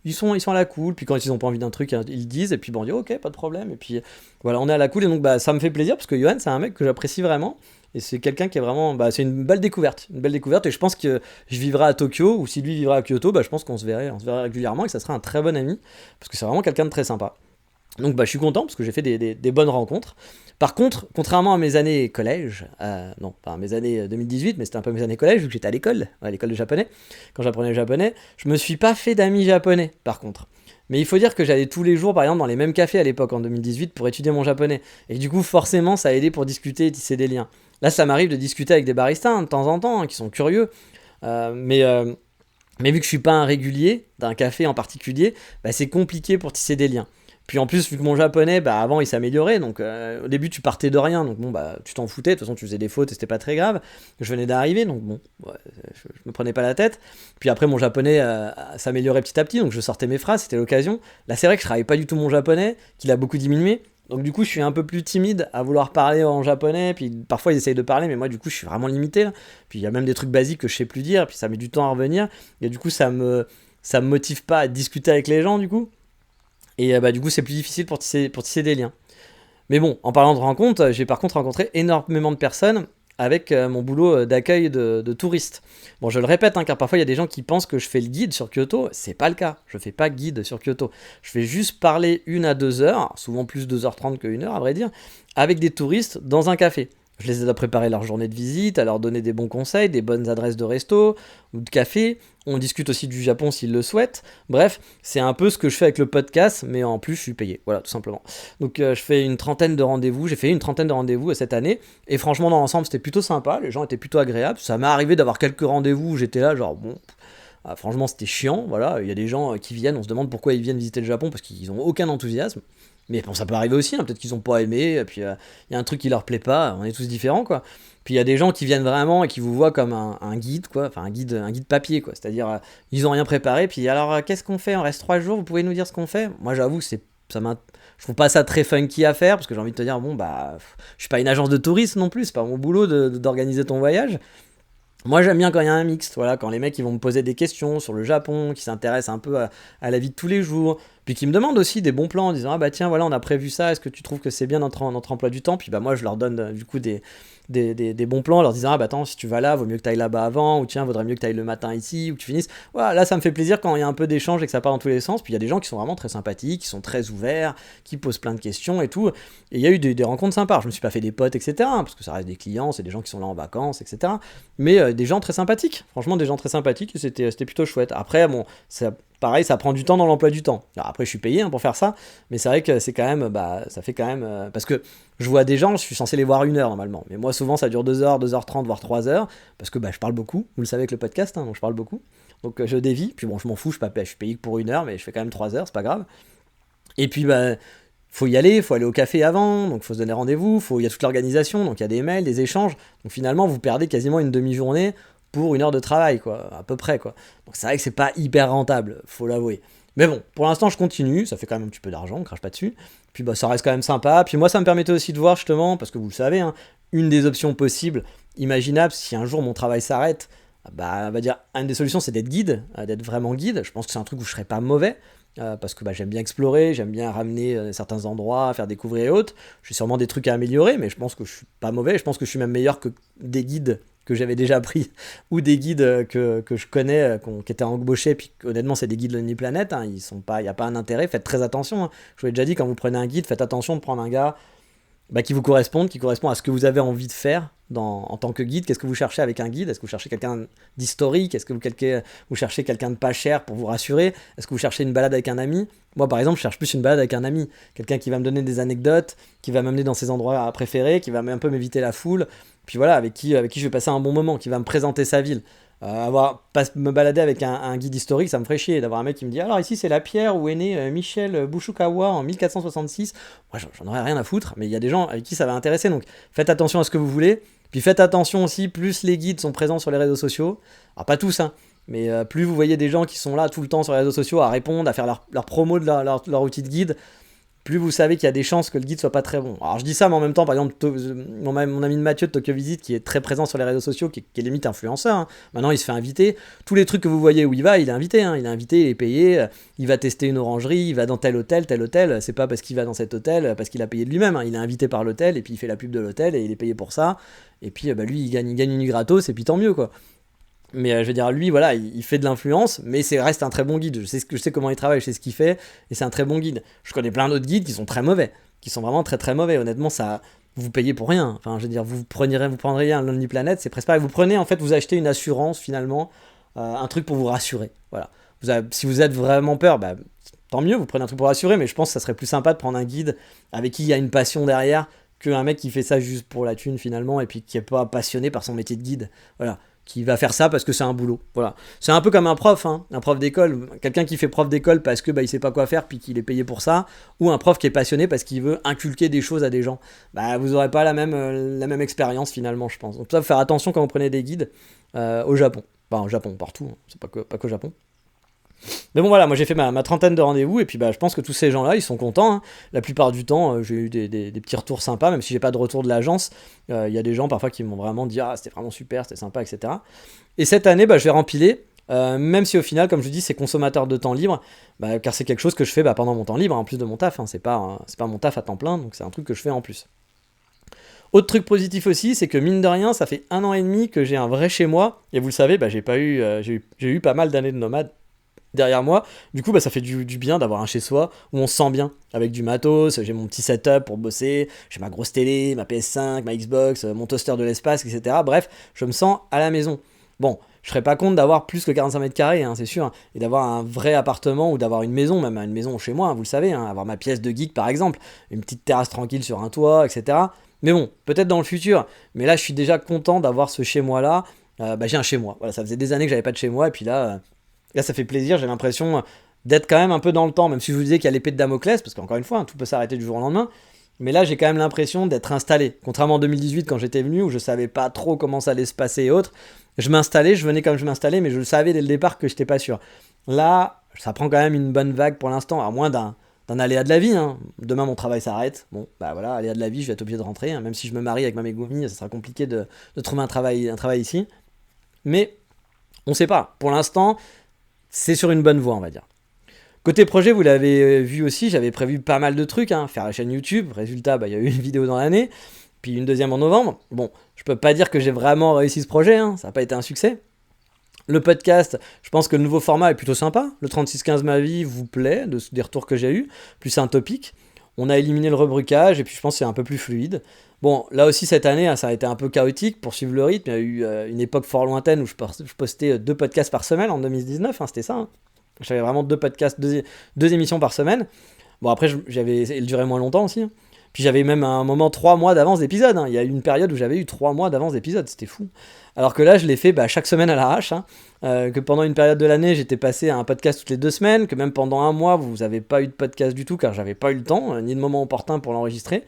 ils sont à la cool, puis quand ils ont pas envie d'un truc ils le disent et puis bon on dit ok pas de problème et puis voilà on est à la cool et donc bah ça me fait plaisir parce que Johan c'est un mec que j'apprécie vraiment et c'est quelqu'un qui est vraiment c'est une belle découverte et je pense que je vivrai à Tokyo ou si lui vivra à Kyoto bah je pense qu'on se verrait régulièrement et que ça serait un très bon ami parce que c'est vraiment quelqu'un de très sympa. Donc bah, je suis content parce que j'ai fait des bonnes rencontres. Par contre, contrairement à mes années collège, non, pas à mes années 2018, mais c'était un peu mes années collège, vu que j'étais à l'école de japonais, quand j'apprenais le japonais, je me suis pas fait d'amis japonais, par contre. Mais il faut dire que j'allais tous les jours, par exemple, dans les mêmes cafés à l'époque, en 2018, pour étudier mon japonais. Et du coup, forcément, ça a aidé pour discuter et tisser des liens. Là, ça m'arrive de discuter avec des baristas, hein, de temps en temps, hein, qui sont curieux. Mais vu que je suis pas un régulier d'un café en particulier, bah, c'est compliqué pour tisser des liens. Puis en plus, vu que mon japonais, bah avant il s'améliorait, donc au début tu partais de rien, donc bon bah tu t'en foutais, de toute façon tu faisais des fautes et c'était pas très grave. Je venais d'arriver, donc bon, ouais, je me prenais pas la tête. Puis après mon japonais s'améliorait petit à petit, donc je sortais mes phrases, c'était l'occasion. Là c'est vrai que je travaille pas du tout mon japonais, qu'il a beaucoup diminué. Donc du coup je suis un peu plus timide à vouloir parler en japonais, puis parfois ils essayent de parler, mais moi du coup je suis vraiment limité. Là. Puis il y a même des trucs basiques que je sais plus dire, puis ça met du temps à revenir, et du coup ça me motive pas à discuter avec les gens du coup. Et bah, du coup, c'est plus difficile pour tisser des liens. Mais bon, en parlant de rencontres, j'ai par contre rencontré énormément de personnes avec mon boulot d'accueil de touristes. Bon, je le répète, hein, car parfois il y a des gens qui pensent que je fais le guide sur Kyoto. C'est pas le cas. Je fais pas guide sur Kyoto. Je fais juste parler 1 à 2 heures, souvent plus 2h30 que 1 heure à vrai dire, avec des touristes dans un café. Je les aide à préparer leur journée de visite, à leur donner des bons conseils, des bonnes adresses de resto ou de café. On discute aussi du Japon s'ils le souhaitent. Bref, c'est un peu ce que je fais avec le podcast, mais en plus je suis payé. Voilà, tout simplement. Donc je fais une trentaine de rendez-vous. J'ai fait une trentaine de rendez-vous cette année. Et franchement, dans l'ensemble, c'était plutôt sympa. Les gens étaient plutôt agréables. Ça m'est arrivé d'avoir quelques rendez-vous où j'étais là, genre bon. Franchement, c'était chiant. Voilà, il y a des gens qui viennent. On se demande pourquoi ils viennent visiter le Japon parce qu'ils n'ont aucun enthousiasme. Mais bon, ça peut arriver aussi, hein, peut-être qu'ils ont pas aimé, et puis il y a un truc qui leur plaît pas, on est tous différents, quoi. Puis il y a des gens qui viennent vraiment et qui vous voient comme un guide, quoi, enfin un guide papier, quoi. C'est-à-dire, ils ont rien préparé, puis alors, qu'est-ce qu'on fait? On reste 3 jours, vous pouvez nous dire ce qu'on fait? Moi, j'avoue, je trouve pas ça très funky à faire, parce que j'ai envie de te dire, bon, bah, je suis pas une agence de tourisme non plus, c'est pas mon boulot d'organiser ton voyage. Moi j'aime bien quand il y a un mixte, voilà, quand les mecs ils vont me poser des questions sur le Japon, qui s'intéressent un peu à la vie de tous les jours, puis qui me demandent aussi des bons plans en disant ah bah tiens voilà on a prévu ça, est-ce que tu trouves que c'est bien notre emploi du temps, puis bah moi je leur donne du coup des bons plans en leur disant ah bah attends si tu vas là vaut mieux que tu ailles là-bas avant, ou tiens vaudrait mieux que tu ailles le matin ici, ou que tu finisses, voilà là ça me fait plaisir quand il y a un peu d'échange et que ça part dans tous les sens, puis il y a des gens qui sont vraiment très sympathiques, qui sont très ouverts, qui posent plein de questions et tout, et il y a eu des rencontres sympas, je me suis pas fait des potes etc, hein, parce que ça reste des clients, c'est des gens qui sont là en vacances etc, mais des gens très sympathiques, franchement des gens très sympathiques, et c'était plutôt chouette. Après bon, pareil, ça prend du temps dans l'emploi du temps. Alors après, je suis payé hein, pour faire ça, mais c'est vrai que c'est quand même, ça fait quand même, parce que je vois des gens, je suis censé les voir 1 heure normalement, mais moi souvent ça dure 2 heures, 2h30, voire 3 heures, parce que je parle beaucoup, vous le savez avec le podcast, hein, donc je parle beaucoup, donc je dévie, puis bon, je m'en fous, je suis payé que pour 1 heure, mais je fais quand même 3 heures, c'est pas grave. Et puis faut y aller, faut aller au café avant, donc faut se donner rendez-vous, il y a toute l'organisation, donc il y a des mails, des échanges, donc finalement vous perdez quasiment une demi-journée pour 1 heure de travail, quoi, à peu près, quoi. Donc c'est vrai que c'est pas hyper rentable, faut l'avouer. Mais bon, pour l'instant je continue, ça fait quand même un petit peu d'argent, on crache pas dessus. Puis ça reste quand même sympa. Puis moi ça me permettait aussi de voir justement, parce que vous le savez, hein, une des options possibles, imaginables, si un jour mon travail s'arrête, on va dire, une des solutions c'est d'être guide, d'être vraiment guide. Je pense que c'est un truc où je serais pas mauvais. Parce que j'aime bien explorer, j'aime bien ramener certains endroits, faire découvrir et autres. J'ai sûrement des trucs à améliorer, mais je pense que je suis pas mauvais. Je pense que je suis même meilleur que des guides que j'avais déjà pris, ou des guides que je connais, qui étaient embauchés, puis honnêtement c'est des guides Lonely Planet, hein, il n'y a pas un intérêt, faites très attention, hein. Je vous l'ai déjà dit, quand vous prenez un guide, faites attention de prendre un gars qui vous correspond, qui correspond à ce que vous avez envie de faire en tant que guide. Qu'est-ce que vous cherchez avec un guide? Est-ce que vous cherchez quelqu'un d'historique? Est-ce que vous cherchez quelqu'un de pas cher pour vous rassurer? Est-ce que vous cherchez une balade avec un ami? Moi par exemple je cherche plus une balade avec un ami, quelqu'un qui va me donner des anecdotes, qui va m'amener dans ses endroits préférés, qui va un peu m'éviter la foule, puis voilà, avec qui je vais passer un bon moment, qui va me présenter sa ville. Pas me balader avec un guide historique, ça me ferait chier d'avoir un mec qui me dit alors ici c'est la pierre où est né Michel Bouchoukawa en 1466. Moi j'en aurais rien à foutre, mais il y a des gens avec qui ça va intéresser, donc faites attention à ce que vous voulez. Puis faites attention aussi, plus les guides sont présents sur les réseaux sociaux, alors pas tous, hein, mais plus vous voyez des gens qui sont là tout le temps sur les réseaux sociaux à répondre, à faire leur promo de leur outil de guide, plus vous savez qu'il y a des chances que le guide soit pas très bon. Alors je dis ça, mais en même temps, par exemple, mon ami de Mathieu de Tokyo Visit, qui est très présent sur les réseaux sociaux, qui est limite influenceur, hein. Maintenant il se fait inviter. Tous les trucs que vous voyez où il va, il est invité, hein. Il est invité, il est payé, il va tester une orangerie, il va dans tel hôtel, c'est pas parce qu'il va dans cet hôtel, parce qu'il a payé de lui-même, hein. Il est invité par l'hôtel, et puis il fait la pub de l'hôtel, et il est payé pour ça, et puis lui il gagne une nuit gratos, et puis tant mieux quoi. Mais je veux dire, lui, voilà, il fait de l'influence, mais reste un très bon guide. Je sais comment il travaille, je sais ce qu'il fait, et c'est un très bon guide. Je connais plein d'autres guides qui sont très mauvais, qui sont vraiment très très mauvais. Honnêtement, ça, vous payez pour rien. Enfin, je veux dire, vous prendriez un Lonely Planet, c'est presque pareil. Vous prenez, en fait, vous achetez une assurance finalement, un truc pour vous rassurer. Voilà. Si vous êtes vraiment peur, bah, tant mieux, vous prenez un truc pour rassurer, mais je pense que ça serait plus sympa de prendre un guide avec qui il y a une passion derrière qu'un mec qui fait ça juste pour la thune finalement, et puis qui est pas passionné par son métier de guide. Voilà, qui va faire ça parce que c'est un boulot. Voilà. C'est un peu comme un prof, hein, un prof d'école, quelqu'un qui fait prof d'école parce que il sait pas quoi faire puis qu'il est payé pour ça, ou un prof qui est passionné parce qu'il veut inculquer des choses à des gens. Bah vous aurez pas la même expérience finalement, je pense. Donc ça, faut faire attention quand vous prenez des guides au Japon. Enfin, au Japon, partout, hein. C'est pas qu'au Japon. Mais bon voilà, moi j'ai fait ma trentaine de rendez-vous et puis je pense que tous ces gens-là ils sont contents, hein. La plupart du temps j'ai eu des petits retours sympas, même si j'ai pas de retour de l'agence. Il y a des gens parfois qui m'ont vraiment dit ah c'était vraiment super, c'était sympa, etc. Et cette année je vais rempiler, même si au final comme je vous dis c'est consommateur de temps libre, car c'est quelque chose que je fais pendant mon temps libre en plus de mon taf, hein. C'est pas mon taf à temps plein, donc c'est un truc que je fais en plus. Autre truc positif aussi, c'est que mine de rien, ça fait 1 an et demi que j'ai un vrai chez moi. Et vous le savez, j'ai eu pas mal d'années de nomade derrière moi. Du coup, ça fait du bien d'avoir un chez soi où on se sent bien, avec du matos, j'ai mon petit setup pour bosser, j'ai ma grosse télé, ma PS5, ma Xbox, mon toaster de l'espace, etc. Bref, je me sens à la maison. Bon, je serais pas contre d'avoir plus que 45 mètres carrés, hein, c'est sûr, hein, et d'avoir un vrai appartement ou d'avoir une maison, même une maison chez moi, hein, vous le savez, hein, avoir ma pièce de geek par exemple, une petite terrasse tranquille sur un toit, etc. Mais bon, peut-être dans le futur, mais là je suis déjà content d'avoir ce chez moi là. J'ai un chez moi, voilà, ça faisait des années que j'avais pas de chez moi, et puis là, ça fait plaisir, j'ai l'impression d'être quand même un peu dans le temps, même si je vous disais qu'il y a l'épée de Damoclès, parce qu'encore une fois, hein, tout peut s'arrêter du jour au lendemain. Mais là, j'ai quand même l'impression d'être installé. Contrairement en 2018, quand j'étais venu, où je savais pas trop comment ça allait se passer et autres, je m'installais, je venais comme je m'installais, mais je le savais dès le départ que j'étais pas sûr. Là, ça prend quand même une bonne vague pour l'instant, à moins d'un aléa de la vie, hein. Demain, mon travail s'arrête. Bon, voilà, aléa de la vie, je vais être obligé de rentrer, hein. Même si je me marie avec ma Megumi, ça sera compliqué de trouver un travail ici. Mais on sait pas. Pour l'instant, c'est sur une bonne voie, on va dire. Côté projet, vous l'avez vu aussi, j'avais prévu pas mal de trucs, hein, faire la chaîne YouTube. Résultat, il y a eu une vidéo dans l'année, puis une deuxième en novembre. Bon, je peux pas dire que j'ai vraiment réussi ce projet, hein, ça n'a pas été un succès. Le podcast, je pense que le nouveau format est plutôt sympa. Le 3615 ma vie vous plaît, des retours que j'ai eu. Plus c'est un topic. On a éliminé le rebrucage et puis je pense que c'est un peu plus fluide. Bon, là aussi cette année, hein, ça a été un peu chaotique pour suivre le rythme. Il y a eu une époque fort lointaine où je postais 2 podcasts par semaine en 2019, hein, c'était ça. Hein. J'avais vraiment 2 podcasts, 2 émissions par semaine. Bon, après, elle durait moins longtemps aussi. Hein. Puis j'avais même à un moment 3 mois d'avance d'épisode. Hein. Il y a eu une période où j'avais eu 3 mois d'avance d'épisode, c'était fou. Alors que là, je l'ai fait chaque semaine à l'arrache. Hein. Que pendant une période de l'année, j'étais passé à un podcast toutes les 2 semaines. Que même pendant 1 mois, vous n'avez pas eu de podcast du tout car j'avais pas eu le temps, ni de moment opportun pour l'enregistrer.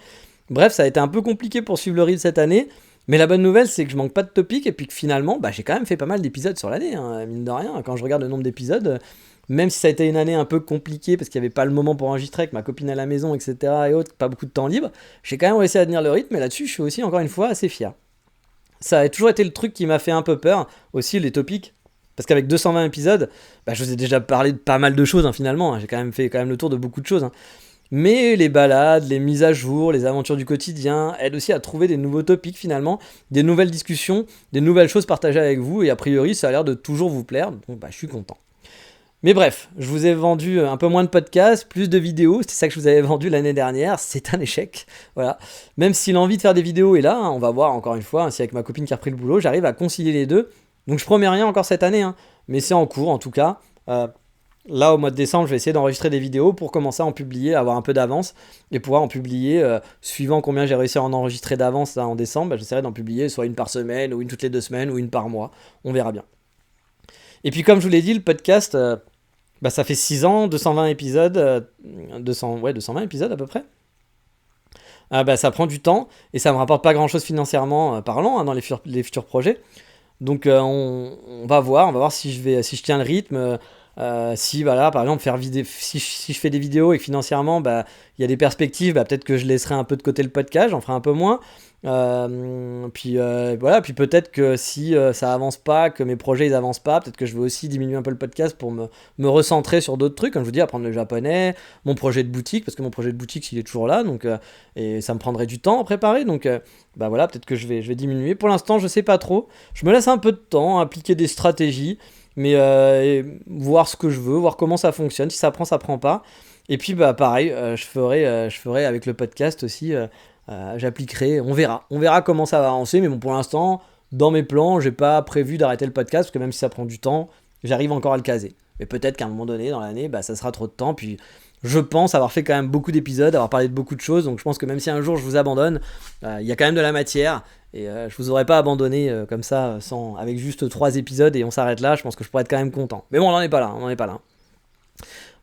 Bref, ça a été un peu compliqué pour suivre le rythme cette année. Mais la bonne nouvelle, c'est que je manque pas de topic et puis que finalement, j'ai quand même fait pas mal d'épisodes sur l'année, hein, mine de rien. Quand je regarde le nombre d'épisodes, même si ça a été une année un peu compliquée parce qu'il n'y avait pas le moment pour enregistrer avec ma copine à la maison, etc. et autres, pas beaucoup de temps libre, j'ai quand même réussi à tenir le rythme et là-dessus, je suis aussi encore une fois assez fier. Ça a toujours été le truc qui m'a fait un peu peur, aussi les topics. Parce qu'avec 220 épisodes, je vous ai déjà parlé de pas mal de choses, hein, finalement. Hein. J'ai quand même fait le tour de beaucoup de choses. Hein. Mais les balades, les mises à jour, les aventures du quotidien aident aussi à trouver des nouveaux topics finalement, des nouvelles discussions, des nouvelles choses partagées avec vous. Et a priori, ça a l'air de toujours vous plaire. Donc je suis content. Mais bref, je vous ai vendu un peu moins de podcasts, plus de vidéos, c'est ça que je vous avais vendu l'année dernière, c'est un échec, voilà. Même si l'envie de faire des vidéos est là, hein, on va voir encore une fois, hein, si avec ma copine qui a repris le boulot, j'arrive à concilier les deux. Donc je promets rien encore cette année, hein, mais c'est en cours en tout cas. Là au mois de décembre, je vais essayer d'enregistrer des vidéos pour commencer à en publier, avoir un peu d'avance, et pouvoir en publier, suivant combien j'ai réussi à en enregistrer d'avance là, en décembre, j'essaierai d'en publier soit une par semaine, ou une toutes les 2 semaines, ou une par mois, on verra bien. Et puis comme je vous l'ai dit, le podcast, ça fait 6 ans, 220 épisodes, 220 épisodes à peu près. Ça prend du temps et ça me rapporte pas grand chose financièrement parlant dans les futurs projets. Donc on va voir si je tiens le rythme. Si voilà, par exemple si je fais des vidéos et que financièrement il y a des perspectives, peut-être que je laisserai un peu de côté le podcast, j'en ferai un peu moins. Puis peut-être que si ça avance pas, que mes projets ils avancent pas, peut-être que je vais aussi diminuer un peu le podcast pour me recentrer sur d'autres trucs, comme je vous dis, apprendre le japonais, mon projet de boutique, parce que mon projet de boutique il est toujours là, donc et ça me prendrait du temps à préparer, donc peut-être que je vais diminuer. Pour l'instant je sais pas trop, je me laisse un peu de temps à appliquer des stratégies, mais voir ce que je veux, voir comment ça fonctionne, si ça prend pas. Et puis pareil, je ferai avec le podcast aussi. J'appliquerai, on verra comment ça va avancer, mais bon, pour l'instant, dans mes plans, j'ai pas prévu d'arrêter le podcast, parce que même si ça prend du temps, j'arrive encore à le caser. Mais peut-être qu'à un moment donné, dans l'année, ça sera trop de temps, puis je pense avoir fait quand même beaucoup d'épisodes, avoir parlé de beaucoup de choses, donc je pense que même si un jour je vous abandonne, il y a quand même de la matière, et je vous aurais pas abandonné comme ça, avec juste 3 épisodes, et on s'arrête là, je pense que je pourrais être quand même content. Mais bon, on n'en est pas là.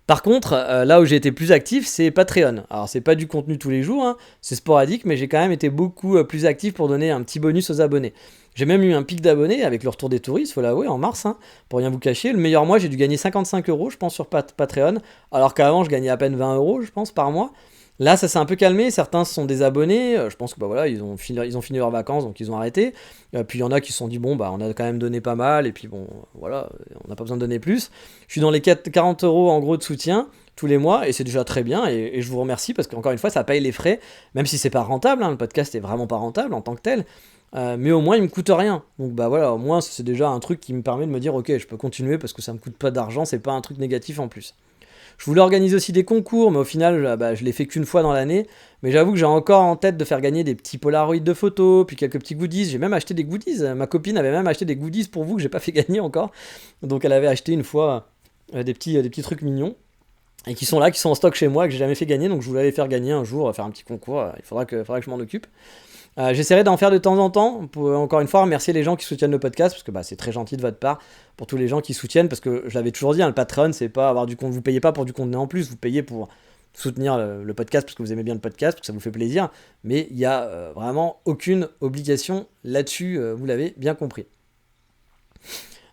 Par contre, là où j'ai été plus actif, c'est Patreon. Alors, c'est pas du contenu tous les jours, c'est sporadique, mais j'ai quand même été beaucoup plus actif pour donner un petit bonus aux abonnés. J'ai même eu un pic d'abonnés avec le retour des touristes, faut l'avouer, en mars, pour rien vous cacher. Le meilleur mois, j'ai dû gagner 55 euros, je pense, sur Patreon, alors qu'avant, je gagnais à peine 20 euros, je pense, par mois. Là, ça s'est un peu calmé, certains se sont désabonnés, je pense que ils ont fini leurs vacances, donc ils ont arrêté. Puis il y en a qui se sont dit, on a quand même donné pas mal, et puis on n'a pas besoin de donner plus. Je suis dans les 40 euros en gros de soutien tous les mois, et c'est déjà très bien, et je vous remercie, parce qu'encore une fois, ça paye les frais, même si c'est pas rentable, le podcast est vraiment pas rentable en tant que tel, mais au moins il me coûte rien. Donc au moins c'est déjà un truc qui me permet de me dire, ok, je peux continuer, parce que ça me coûte pas d'argent, c'est pas un truc négatif en plus. Je voulais organiser aussi des concours, mais au final, je l'ai fait qu'une fois dans l'année. Mais j'avoue que j'ai encore en tête de faire gagner des petits Polaroids de photos, puis quelques petits goodies. J'ai même acheté des goodies. Ma copine avait même acheté des goodies pour vous que j'ai pas fait gagner encore. Donc elle avait acheté une fois des petits trucs mignons. Et qui sont en stock chez moi, que j'ai jamais fait gagner. Donc je voulais les faire gagner un jour, faire un petit concours. Il faudra que je m'en occupe. J'essaierai d'en faire de temps en temps pour, encore une fois, remercier les gens qui soutiennent le podcast, parce que c'est très gentil de votre part, pour tous les gens qui soutiennent, parce que je l'avais toujours dit, le Patreon, c'est pas avoir du contenu, vous payez pas pour du contenu en plus, vous payez pour soutenir le podcast, parce que vous aimez bien le podcast, parce que ça vous fait plaisir, mais il n'y a vraiment aucune obligation là-dessus, vous l'avez bien compris.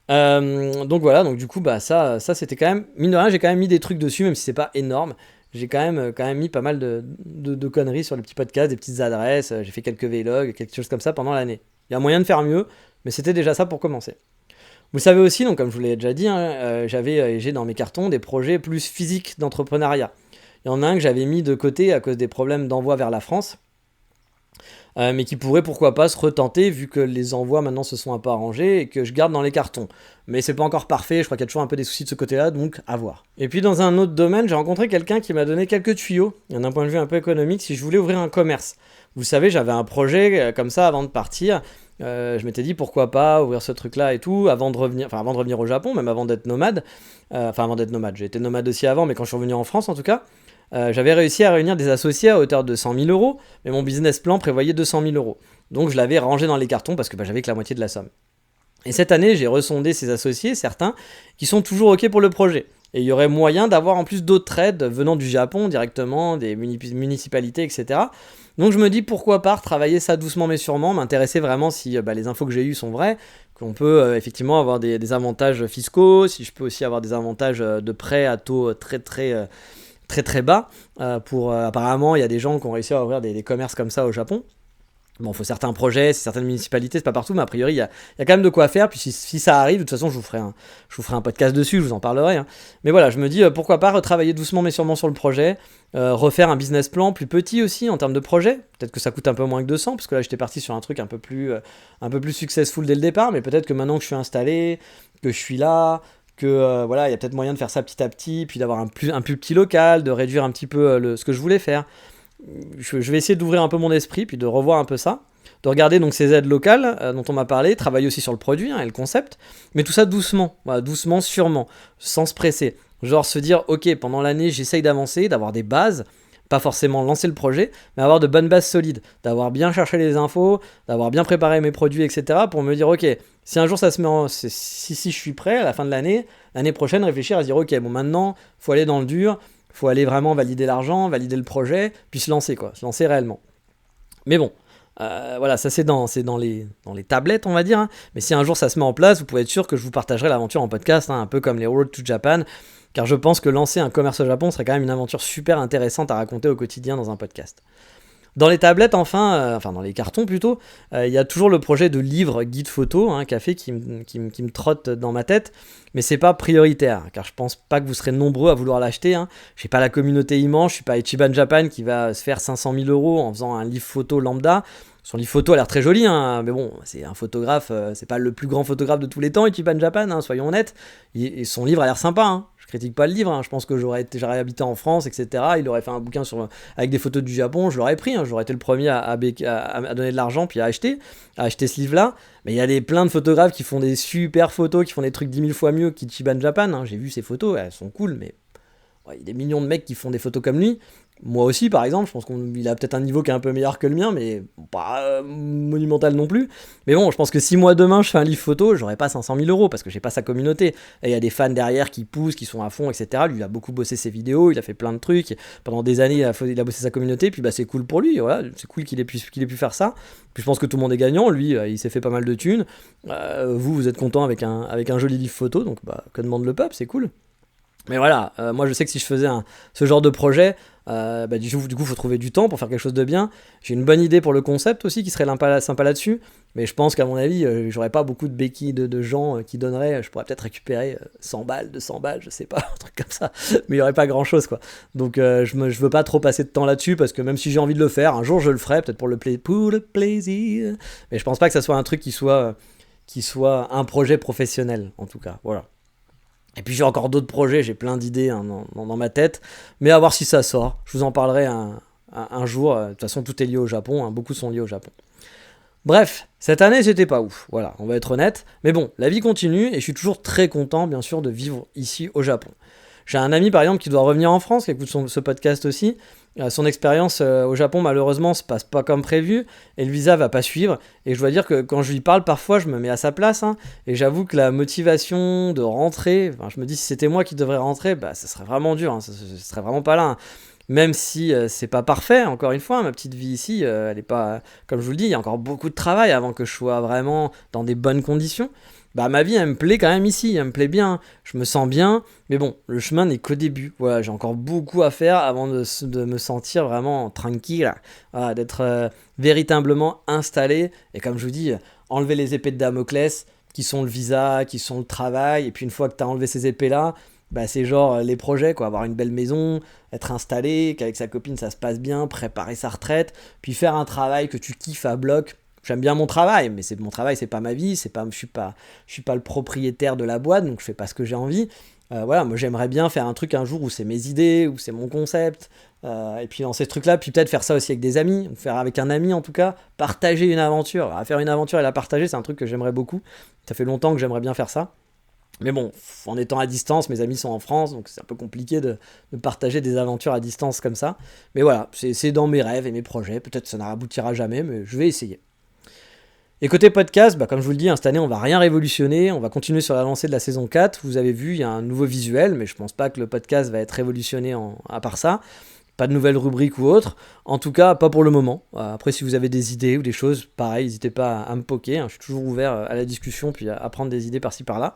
Donc voilà, donc du coup, ça c'était quand même, mine de rien, j'ai quand même mis des trucs dessus, même si c'est pas énorme. J'ai quand même mis pas mal de conneries sur les petits podcasts, des petites adresses, j'ai fait quelques vlogs, quelque chose comme ça pendant l'année. Il y a moyen de faire mieux, mais c'était déjà ça pour commencer. Vous savez aussi, donc comme je vous l'ai déjà dit, j'ai dans mes cartons des projets plus physiques d'entrepreneuriat. Il y en a un que j'avais mis de côté à cause des problèmes d'envoi vers la France, mais qui pourrait pourquoi pas se retenter vu que les envois maintenant se sont un peu arrangés et que je garde dans les cartons. Mais c'est pas encore parfait, je crois qu'il y a toujours un peu des soucis de ce côté-là, donc à voir. Et puis dans un autre domaine, j'ai rencontré quelqu'un qui m'a donné quelques tuyaux, d'un point de vue un peu économique, si je voulais ouvrir un commerce. Vous savez, j'avais un projet comme ça avant de partir, je m'étais dit pourquoi pas ouvrir ce truc-là et tout, avant de revenir au Japon, même avant d'être nomade. J'ai été nomade aussi avant, mais quand je suis revenu en France en tout cas, j'avais réussi à réunir des associés à hauteur de 100 000 euros, mais mon business plan prévoyait 200 000 euros. Donc je l'avais rangé dans les cartons parce que j'avais que la moitié de la somme. Et cette année, j'ai resondé ces associés, certains, qui sont toujours OK pour le projet. Et il y aurait moyen d'avoir en plus d'autres aides venant du Japon directement, des municipalités, etc. Donc je me dis pourquoi pas travailler ça doucement mais sûrement, m'intéresser vraiment si les infos que j'ai eues sont vraies, qu'on peut effectivement avoir des avantages fiscaux, si je peux aussi avoir des avantages de prêt à taux très bas. Apparemment, il y a des gens qui ont réussi à ouvrir des commerces comme ça au Japon. Bon, il faut certains projets, certaines municipalités, c'est pas partout, mais a priori, il y a quand même de quoi faire. Puis si ça arrive, de toute façon, je vous ferai un podcast dessus, je vous en parlerai. Mais voilà, je me dis, pourquoi pas retravailler doucement mais sûrement sur le projet, refaire un business plan plus petit aussi en termes de projet. Peut-être que ça coûte un peu moins que 200, parce que là, j'étais parti sur un truc un peu plus successful dès le départ, mais peut-être que maintenant que je suis installé, que je suis là, que il y a peut-être moyen de faire ça petit à petit, puis d'avoir un plus petit local, de réduire un petit peu ce que je voulais faire. Je vais essayer d'ouvrir un peu mon esprit, puis de revoir un peu ça, de regarder donc ces aides locales dont on m'a parlé, travailler aussi sur le produit et le concept, mais tout ça doucement, doucement, sûrement, sans se presser. Genre se dire, ok, pendant l'année, j'essaye d'avancer, d'avoir des bases, pas forcément lancer le projet, mais avoir de bonnes bases solides, d'avoir bien cherché les infos, d'avoir bien préparé mes produits, etc. pour me dire, ok, si un jour ça se met en... Si je suis prêt à la fin de l'année prochaine, réfléchir à se dire, ok, bon maintenant, faut aller dans le dur, faut aller vraiment valider l'argent, valider le projet, puis se lancer, quoi, se lancer réellement. Mais bon, voilà, ça c'est dans les tablettes, on va dire. Hein. Mais si un jour ça se met en place, vous pouvez être sûr que je vous partagerai l'aventure en podcast, hein, un peu comme les Road to Japan, car je pense que lancer un commerce au Japon serait quand même une aventure super intéressante à raconter au quotidien dans un podcast. Dans les tablettes, enfin dans les cartons plutôt, il y a toujours le projet de livre guide photo, hein, café qui me trotte dans ma tête, mais c'est pas prioritaire, car je pense pas que vous serez nombreux à vouloir l'acheter. Hein. J'ai pas la communauté immense, je suis pas Ichiban Japan qui va se faire 500 000 € en faisant un livre photo lambda. Son livre photo a l'air très joli, hein, mais bon, c'est un photographe, c'est pas le plus grand photographe de tous les temps, Ichiban Japan, hein, soyons honnêtes. Et son livre a l'air sympa, hein. Je critique pas le livre, hein. Je pense que j'aurais habité en France, etc. Il aurait fait un bouquin avec des photos du Japon, je l'aurais pris, hein. J'aurais été le premier à donner de l'argent puis à acheter ce livre-là. Mais il y a plein de photographes qui font des super photos, qui font des trucs 10 000 fois mieux qu'Ichiban Japan. Hein. J'ai vu ces photos, elles sont cool, mais il y a des millions de mecs qui font des photos comme lui. Moi aussi, par exemple, je pense qu'il a peut-être un niveau qui est un peu meilleur que le mien, mais pas monumental non plus. Mais bon, je pense que si moi demain je fais un livre photo, j'aurais pas 500 000 € parce que j'ai pas sa communauté. Et il y a des fans derrière qui poussent, qui sont à fond, etc. Lui, il a beaucoup bossé ses vidéos, il a fait plein de trucs. Pendant des années, il a bossé sa communauté, puis c'est cool pour lui. Voilà, c'est cool qu'il ait pu faire ça. Puis je pense que tout le monde est gagnant. Lui, il s'est fait pas mal de thunes. Vous êtes content avec un joli livre photo, donc que demande le peuple, c'est cool. Mais voilà, moi je sais que si je faisais ce genre de projet, du coup il faut trouver du temps pour faire quelque chose de bien. J'ai une bonne idée pour le concept aussi qui serait sympa là-dessus, mais je pense qu'à mon avis, j'aurais pas beaucoup de béquilles de gens qui donneraient, je pourrais peut-être récupérer 100 balles, 200 balles, je sais pas, un truc comme ça, mais il y aurait pas grand-chose quoi. Donc je veux pas trop passer de temps là-dessus parce que même si j'ai envie de le faire, un jour je le ferai, peut-être pour le plaisir, mais je pense pas que ça soit un truc qui soit un projet professionnel en tout cas, voilà. Et puis j'ai encore d'autres projets, j'ai plein d'idées dans ma tête, mais à voir si ça sort. Je vous en parlerai un jour. De toute façon, tout est lié au Japon, hein, beaucoup sont liés au Japon. Bref, cette année c'était pas ouf, voilà, on va être honnête. Mais bon, la vie continue et je suis toujours très content, bien sûr, de vivre ici au Japon. J'ai un ami par exemple qui doit revenir en France, qui écoute ce podcast aussi. Son expérience au Japon malheureusement se passe pas comme prévu et le visa va pas suivre. Et je dois dire que quand je lui parle parfois je me mets à sa place hein, et j'avoue que la motivation de rentrer, je me dis si c'était moi qui devrais rentrer, ça serait vraiment dur, hein, ça serait vraiment pas là. Hein. Même si c'est pas parfait, encore une fois, ma petite vie ici, elle est pas, comme je vous le dis, il y a encore beaucoup de travail avant que je sois vraiment dans des bonnes conditions. Ma vie elle me plaît quand même ici, elle me plaît bien, je me sens bien, mais bon, le chemin n'est qu'au début, voilà, j'ai encore beaucoup à faire avant de me sentir vraiment tranquille, voilà, d'être véritablement installé, et comme je vous dis, enlever les épées de Damoclès, qui sont le visa, qui sont le travail, et puis une fois que tu as enlevé ces épées-là, c'est genre les projets, quoi, avoir une belle maison, être installé, qu'avec sa copine ça se passe bien, préparer sa retraite, puis faire un travail que tu kiffes à bloc. J'aime bien mon travail, mais mon travail, c'est pas ma vie, je suis pas le propriétaire de la boîte, donc je fais pas ce que j'ai envie. Voilà, moi j'aimerais bien faire un truc un jour où c'est mes idées, où c'est mon concept, et puis lancer ce truc-là, puis peut-être faire ça aussi avec des amis, ou faire avec un ami en tout cas, partager une aventure. Alors, faire une aventure et la partager, c'est un truc que j'aimerais beaucoup. Ça fait longtemps que j'aimerais bien faire ça. Mais bon, en étant à distance, mes amis sont en France, donc c'est un peu compliqué de partager des aventures à distance comme ça. Mais voilà, c'est dans mes rêves et mes projets. Peut-être que ça n'aboutira jamais, mais je vais essayer. Et côté podcast, comme je vous le dis, cette année, on va rien révolutionner. On va continuer sur la lancée de la saison 4. Vous avez vu, il y a un nouveau visuel, mais je pense pas que le podcast va être révolutionné à part ça. Pas de nouvelles rubriques ou autres. En tout cas, pas pour le moment. Après, si vous avez des idées ou des choses, pareil, n'hésitez pas à me poker. Je suis toujours ouvert à la discussion, puis à prendre des idées par-ci par-là.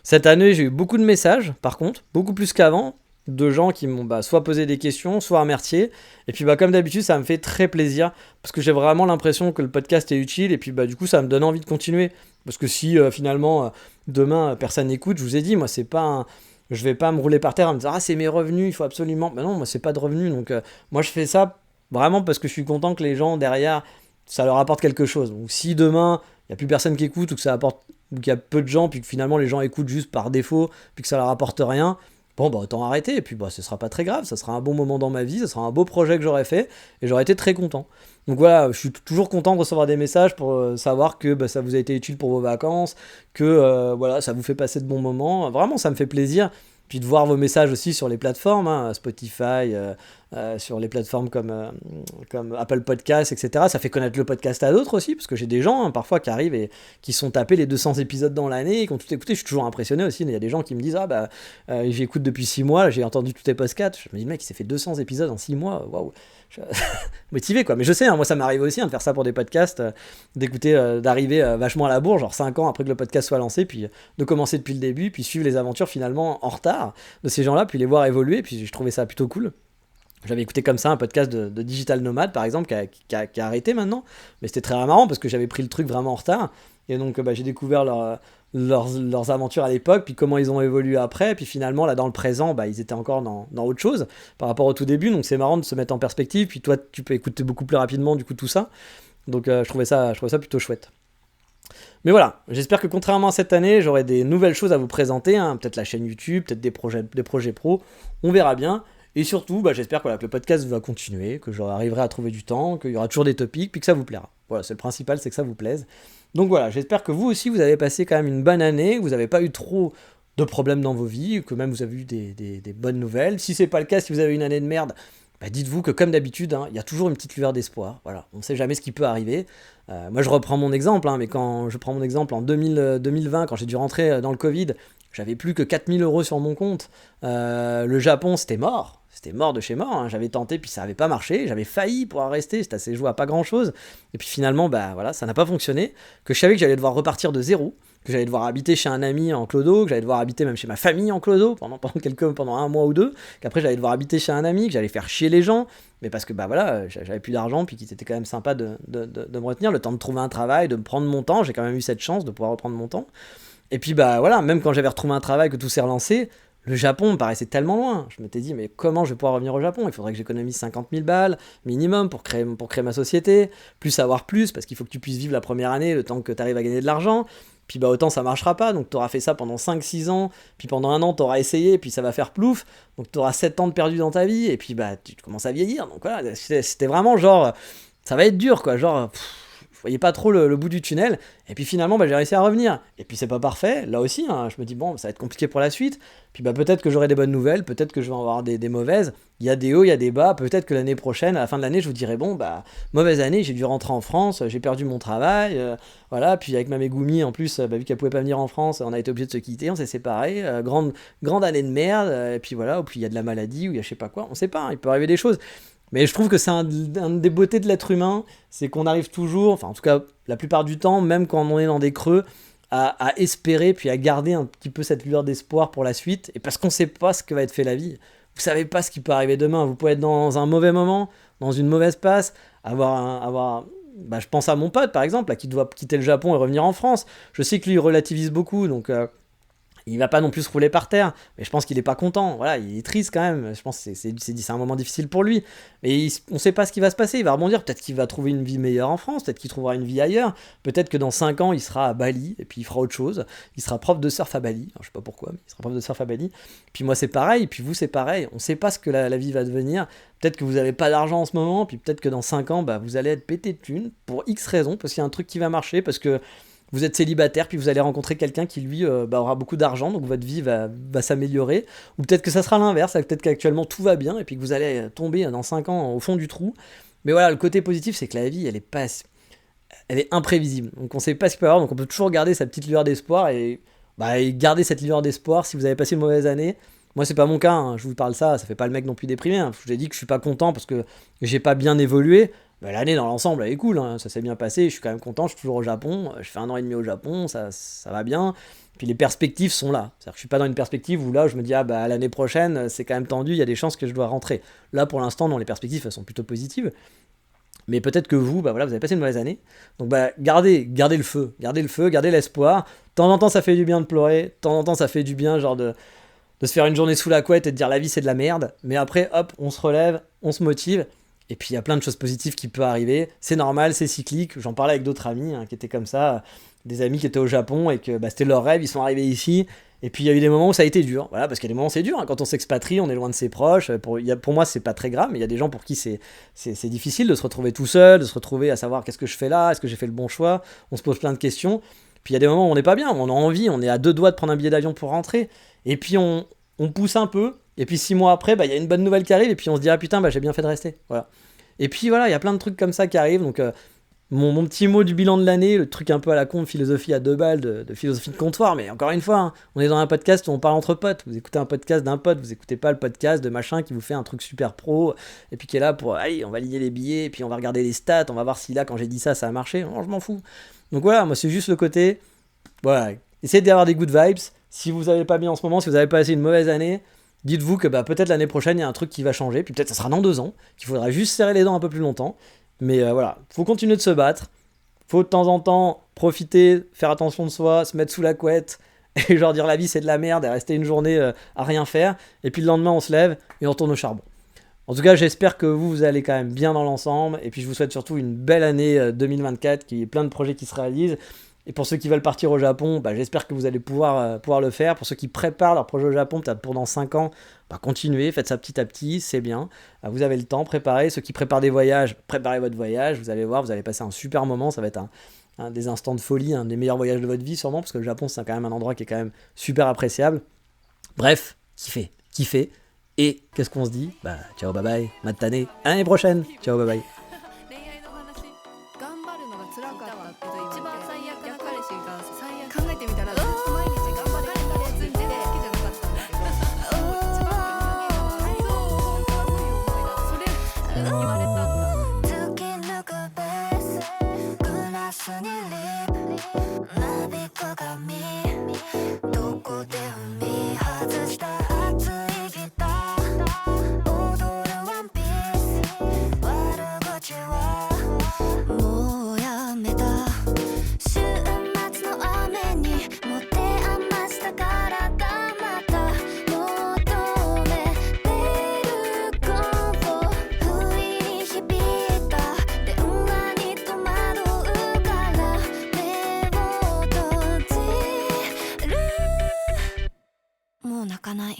Cette année, j'ai eu beaucoup de messages, par contre, beaucoup plus qu'avant, de gens qui m'ont soit posé des questions, soit remercié. Et puis comme d'habitude, ça me fait très plaisir, parce que j'ai vraiment l'impression que le podcast est utile, et puis du coup, ça me donne envie de continuer. Parce que si finalement, demain, personne n'écoute, je vous ai dit, moi, c'est pas je vais pas me rouler par terre en me disant « Ah, c'est mes revenus, il faut absolument... » Non, moi, c'est pas de revenus, donc moi, je fais ça vraiment parce que je suis content que les gens, derrière, ça leur apporte quelque chose. Donc si demain, il n'y a plus personne qui écoute, ou que ça apporte... ou qu'il y a peu de gens, puis que finalement, les gens écoutent juste par défaut, puis que ça leur apporte rien... Bon, autant arrêter, et puis ce sera pas très grave, ça sera un bon moment dans ma vie, ça sera un beau projet que j'aurais fait, et j'aurais été très content. Donc voilà, je suis toujours content de recevoir des messages pour savoir que ça vous a été utile pour vos vacances, que ça vous fait passer de bons moments, vraiment ça me fait plaisir. Puis de voir vos messages aussi sur les plateformes, Spotify, sur les plateformes comme Apple Podcasts, etc. Ça fait connaître le podcast à d'autres aussi, parce que j'ai des gens parfois qui arrivent et qui sont tapés les 200 épisodes dans l'année, qui ont tout écouté. Je suis toujours impressionné aussi. Il y a des gens qui me disent j'écoute depuis 6 mois, j'ai entendu tous tes podcasts. Je me dis, le mec, il s'est fait 200 épisodes en 6 mois, waouh! Motivé quoi. Mais je sais, moi ça m'arrive aussi de faire ça pour des podcasts, d'écouter, d'arriver vachement à la bourre, genre 5 ans après que le podcast soit lancé, puis de commencer depuis le début, puis suivre les aventures finalement en retard de ces gens-là, puis les voir évoluer, puis je trouvais ça plutôt cool. J'avais écouté comme ça un podcast de Digital Nomad par exemple, qui a arrêté maintenant, mais c'était très marrant parce que j'avais pris le truc vraiment en retard, et donc j'ai découvert leurs aventures à l'époque, puis comment ils ont évolué après, puis finalement là dans le présent, ils étaient encore dans autre chose par rapport au tout début, donc c'est marrant de se mettre en perspective, puis toi tu peux écouter beaucoup plus rapidement du coup tout ça, donc je trouvais ça plutôt chouette. Mais voilà, j'espère que contrairement à cette année, j'aurai des nouvelles choses à vous présenter, peut-être la chaîne YouTube, peut-être des projets pro, on verra bien. Et surtout, j'espère que le podcast va continuer, que j'arriverai à trouver du temps, qu'il y aura toujours des topics, puis que ça vous plaira. Voilà, c'est le principal, c'est que ça vous plaise. Donc voilà, j'espère que vous aussi, vous avez passé quand même une bonne année, que vous n'avez pas eu trop de problèmes dans vos vies, que même vous avez eu des bonnes nouvelles. Si c'est pas le cas, si vous avez une année de merde, dites-vous que comme d'habitude, il y a toujours une petite lueur d'espoir. Voilà, on ne sait jamais ce qui peut arriver. Moi, je reprends mon exemple, mais quand je prends mon exemple en 2020, quand j'ai dû rentrer dans le Covid, j'avais plus que 4000 € sur mon compte. Le Japon, c'était mort. C'était mort de chez mort. J'avais tenté, puis ça n'avait pas marché. J'avais failli pouvoir rester. C'était assez joué à pas grand-chose. Et puis finalement, voilà, ça n'a pas fonctionné. Que je savais que j'allais devoir repartir de zéro. Que j'allais devoir habiter chez un ami en clodo, que j'allais devoir habiter même chez ma famille en clodo pendant un mois ou deux, qu'après j'allais devoir habiter chez un ami, que j'allais faire chier les gens, mais parce que voilà, j'avais plus d'argent, puis qu'il était quand même sympa de me retenir, le temps de trouver un travail, de me prendre mon temps, j'ai quand même eu cette chance de pouvoir reprendre mon temps. Et puis voilà, même quand j'avais retrouvé un travail, que tout s'est relancé, le Japon me paraissait tellement loin. Je m'étais dit, mais comment je vais pouvoir revenir au Japon? Il faudrait que j'économise 50 000 balles minimum pour créer ma société, plus avoir plus, parce qu'il faut que tu puisses vivre la première année, le temps que tu arrives à gagner de l'argent. Puis autant ça marchera pas, donc tu auras fait ça pendant 5-6 ans, puis pendant un an tu auras essayé, puis ça va faire plouf, donc tu auras 7 ans de perdu dans ta vie, et puis tu commences à vieillir, donc voilà, c'était vraiment genre, ça va être dur quoi, genre, je voyais pas trop le bout du tunnel, et puis finalement j'ai réussi à revenir, et puis c'est pas parfait, là aussi, je me dis bon, ça va être compliqué pour la suite, puis peut-être que j'aurai des bonnes nouvelles, peut-être que je vais en avoir des mauvaises, il y a des hauts, il y a des bas, peut-être que l'année prochaine, à la fin de l'année, je vous dirai bon, mauvaise année, j'ai dû rentrer en France, j'ai perdu mon travail, voilà, puis avec ma Megumi, en plus, vu qu'elle pouvait pas venir en France, on a été obligé de se quitter, on s'est séparés, grande année de merde, et puis voilà, ou puis il y a de la maladie, ou il y a je sais pas quoi, on sait pas, il peut arriver des choses. Mais je trouve que c'est un des beautés de l'être humain, c'est qu'on arrive toujours, enfin en tout cas la plupart du temps, même quand on est dans des creux, à espérer, puis à garder un petit peu cette lueur d'espoir pour la suite, et parce qu'on sait pas ce que va être fait la vie. Vous savez pas ce qui peut arriver demain, vous pouvez être dans un mauvais moment, dans une mauvaise passe, je pense à mon pote par exemple, qui doit quitter le Japon et revenir en France. Je sais que lui il relativise beaucoup, donc il va pas non plus se rouler par terre, mais je pense qu'il est pas content. Voilà, il est triste quand même. Je pense que c'est un moment difficile pour lui. Mais on sait pas ce qui va se passer. Il va rebondir. Peut-être qu'il va trouver une vie meilleure en France. Peut-être qu'il trouvera une vie ailleurs. Peut-être que dans 5 ans, il sera à Bali et puis il fera autre chose. Il sera prof de surf à Bali. Alors, je sais pas pourquoi, mais il sera prof de surf à Bali. Puis moi, c'est pareil. Puis vous, c'est pareil. On sait pas ce que la vie va devenir. Peut-être que vous avez pas d'argent en ce moment. Puis peut-être que dans 5 ans, vous allez être pété de thunes pour X raisons. Parce qu'il y a un truc qui va marcher. Parce que vous êtes célibataire, puis vous allez rencontrer quelqu'un qui lui aura beaucoup d'argent, donc votre vie va s'améliorer. Ou peut-être que ça sera l'inverse, peut-être qu'actuellement tout va bien, et puis que vous allez tomber dans 5 ans au fond du trou. Mais voilà, le côté positif, c'est que la vie, elle est imprévisible. Donc on sait pas ce qu'il peut y avoir, donc on peut toujours garder sa petite lueur d'espoir, et garder cette lueur d'espoir si vous avez passé une mauvaise année. Moi, c'est pas mon cas, je vous parle ça fait pas le mec non plus déprimé. Je vous ai dit que je suis pas content parce que j'ai pas bien évolué. L'année dans l'ensemble elle est cool, ça s'est bien passé, je suis quand même content, je suis toujours au Japon, je fais 1 an et demi au Japon, ça va bien, puis les perspectives sont là, c'est-à-dire que je suis pas dans une perspective où là je me dis l'année prochaine c'est quand même tendu, il y a des chances que je dois rentrer. Là pour l'instant non, les perspectives elles sont plutôt positives, mais peut-être que vous, vous avez passé une mauvaise année, donc gardez le feu, gardez l'espoir, de temps en temps ça fait du bien de pleurer, de temps en temps ça fait du bien genre de se faire une journée sous la couette et de dire la vie c'est de la merde, mais après hop, on se relève, on se motive. Et puis il y a plein de choses positives qui peuvent arriver, c'est normal, c'est cyclique. J'en parlais avec d'autres amis qui étaient comme ça, des amis qui étaient au Japon et que c'était leur rêve, ils sont arrivés ici. Et puis il y a eu des moments où ça a été dur, voilà, parce qu'il y a des moments où c'est dur, quand on s'expatrie, on est loin de ses proches. Pour moi c'est pas très grave, mais il y a des gens pour qui c'est difficile de se retrouver tout seul, de se retrouver à savoir qu'est-ce que je fais là, est-ce que j'ai fait le bon choix, on se pose plein de questions. Puis il y a des moments où on n'est pas bien, on a envie, on est à 2 doigts de prendre un billet d'avion pour rentrer, et puis on pousse un peu, Et puis 6 mois après, il y a une bonne nouvelle qui arrive, et puis on se dit, ah putain, j'ai bien fait de rester. Voilà. Et puis voilà, il y a plein de trucs comme ça qui arrivent, donc mon petit mot du bilan de l'année, le truc un peu à la con, philosophie à 2 balles, de philosophie de comptoir, mais encore une fois, hein, on est dans un podcast où on parle entre potes, vous écoutez un podcast d'un pote, vous écoutez pas le podcast de machin qui vous fait un truc super pro, et puis qui est là pour, allez, on va lier les billets, et puis on va regarder les stats, on va voir si là, quand j'ai dit ça, ça a marché, non, je m'en fous. Donc voilà, moi c'est juste le côté, voilà, essayez d'avoir des good vibes, si vous avez pas bien en ce moment, si vous avez passé une mauvaise année, dites-vous que peut-être l'année prochaine, il y a un truc qui va changer, puis peut-être ça sera dans 2 ans, qu'il faudra juste serrer les dents un peu plus longtemps. Mais voilà, faut continuer de se battre, faut de temps en temps profiter, faire attention de soi, se mettre sous la couette, et genre dire la vie c'est de la merde, et rester une journée à rien faire, et puis le lendemain on se lève et on retourne au charbon. En tout cas, j'espère que vous allez quand même bien dans l'ensemble, et puis je vous souhaite surtout une belle année 2024, qu'il y ait plein de projets qui se réalisent. Et pour ceux qui veulent partir au Japon, j'espère que vous allez pouvoir le faire. Pour ceux qui préparent leur projet au Japon, peut-être pour dans 5 ans, continuez, faites ça petit à petit, c'est bien. Vous avez le temps, préparez. Ceux qui préparent des voyages, préparez votre voyage. Vous allez voir, vous allez passer un super moment. Ça va être un des instants de folie, un des meilleurs voyages de votre vie sûrement, parce que le Japon, c'est quand même un endroit qui est quand même super appréciable. Bref, kiffez. Et qu'est-ce qu'on se dit ? Ciao, bye bye, matane, à l'année prochaine. Ciao, bye bye. 考えてみたらずっと毎日頑張れ頑張れって言って好きじゃなかったんだけど一番一番それ言われたんだ突き抜くベースグラスにリップなびく髪どこで踏み外した熱いギター踊るワンピース悪口はもうやめた週末の雨に持て余した体また求めてるコンフォ不意に響いた電話に戸惑うから目を閉じるもう泣かない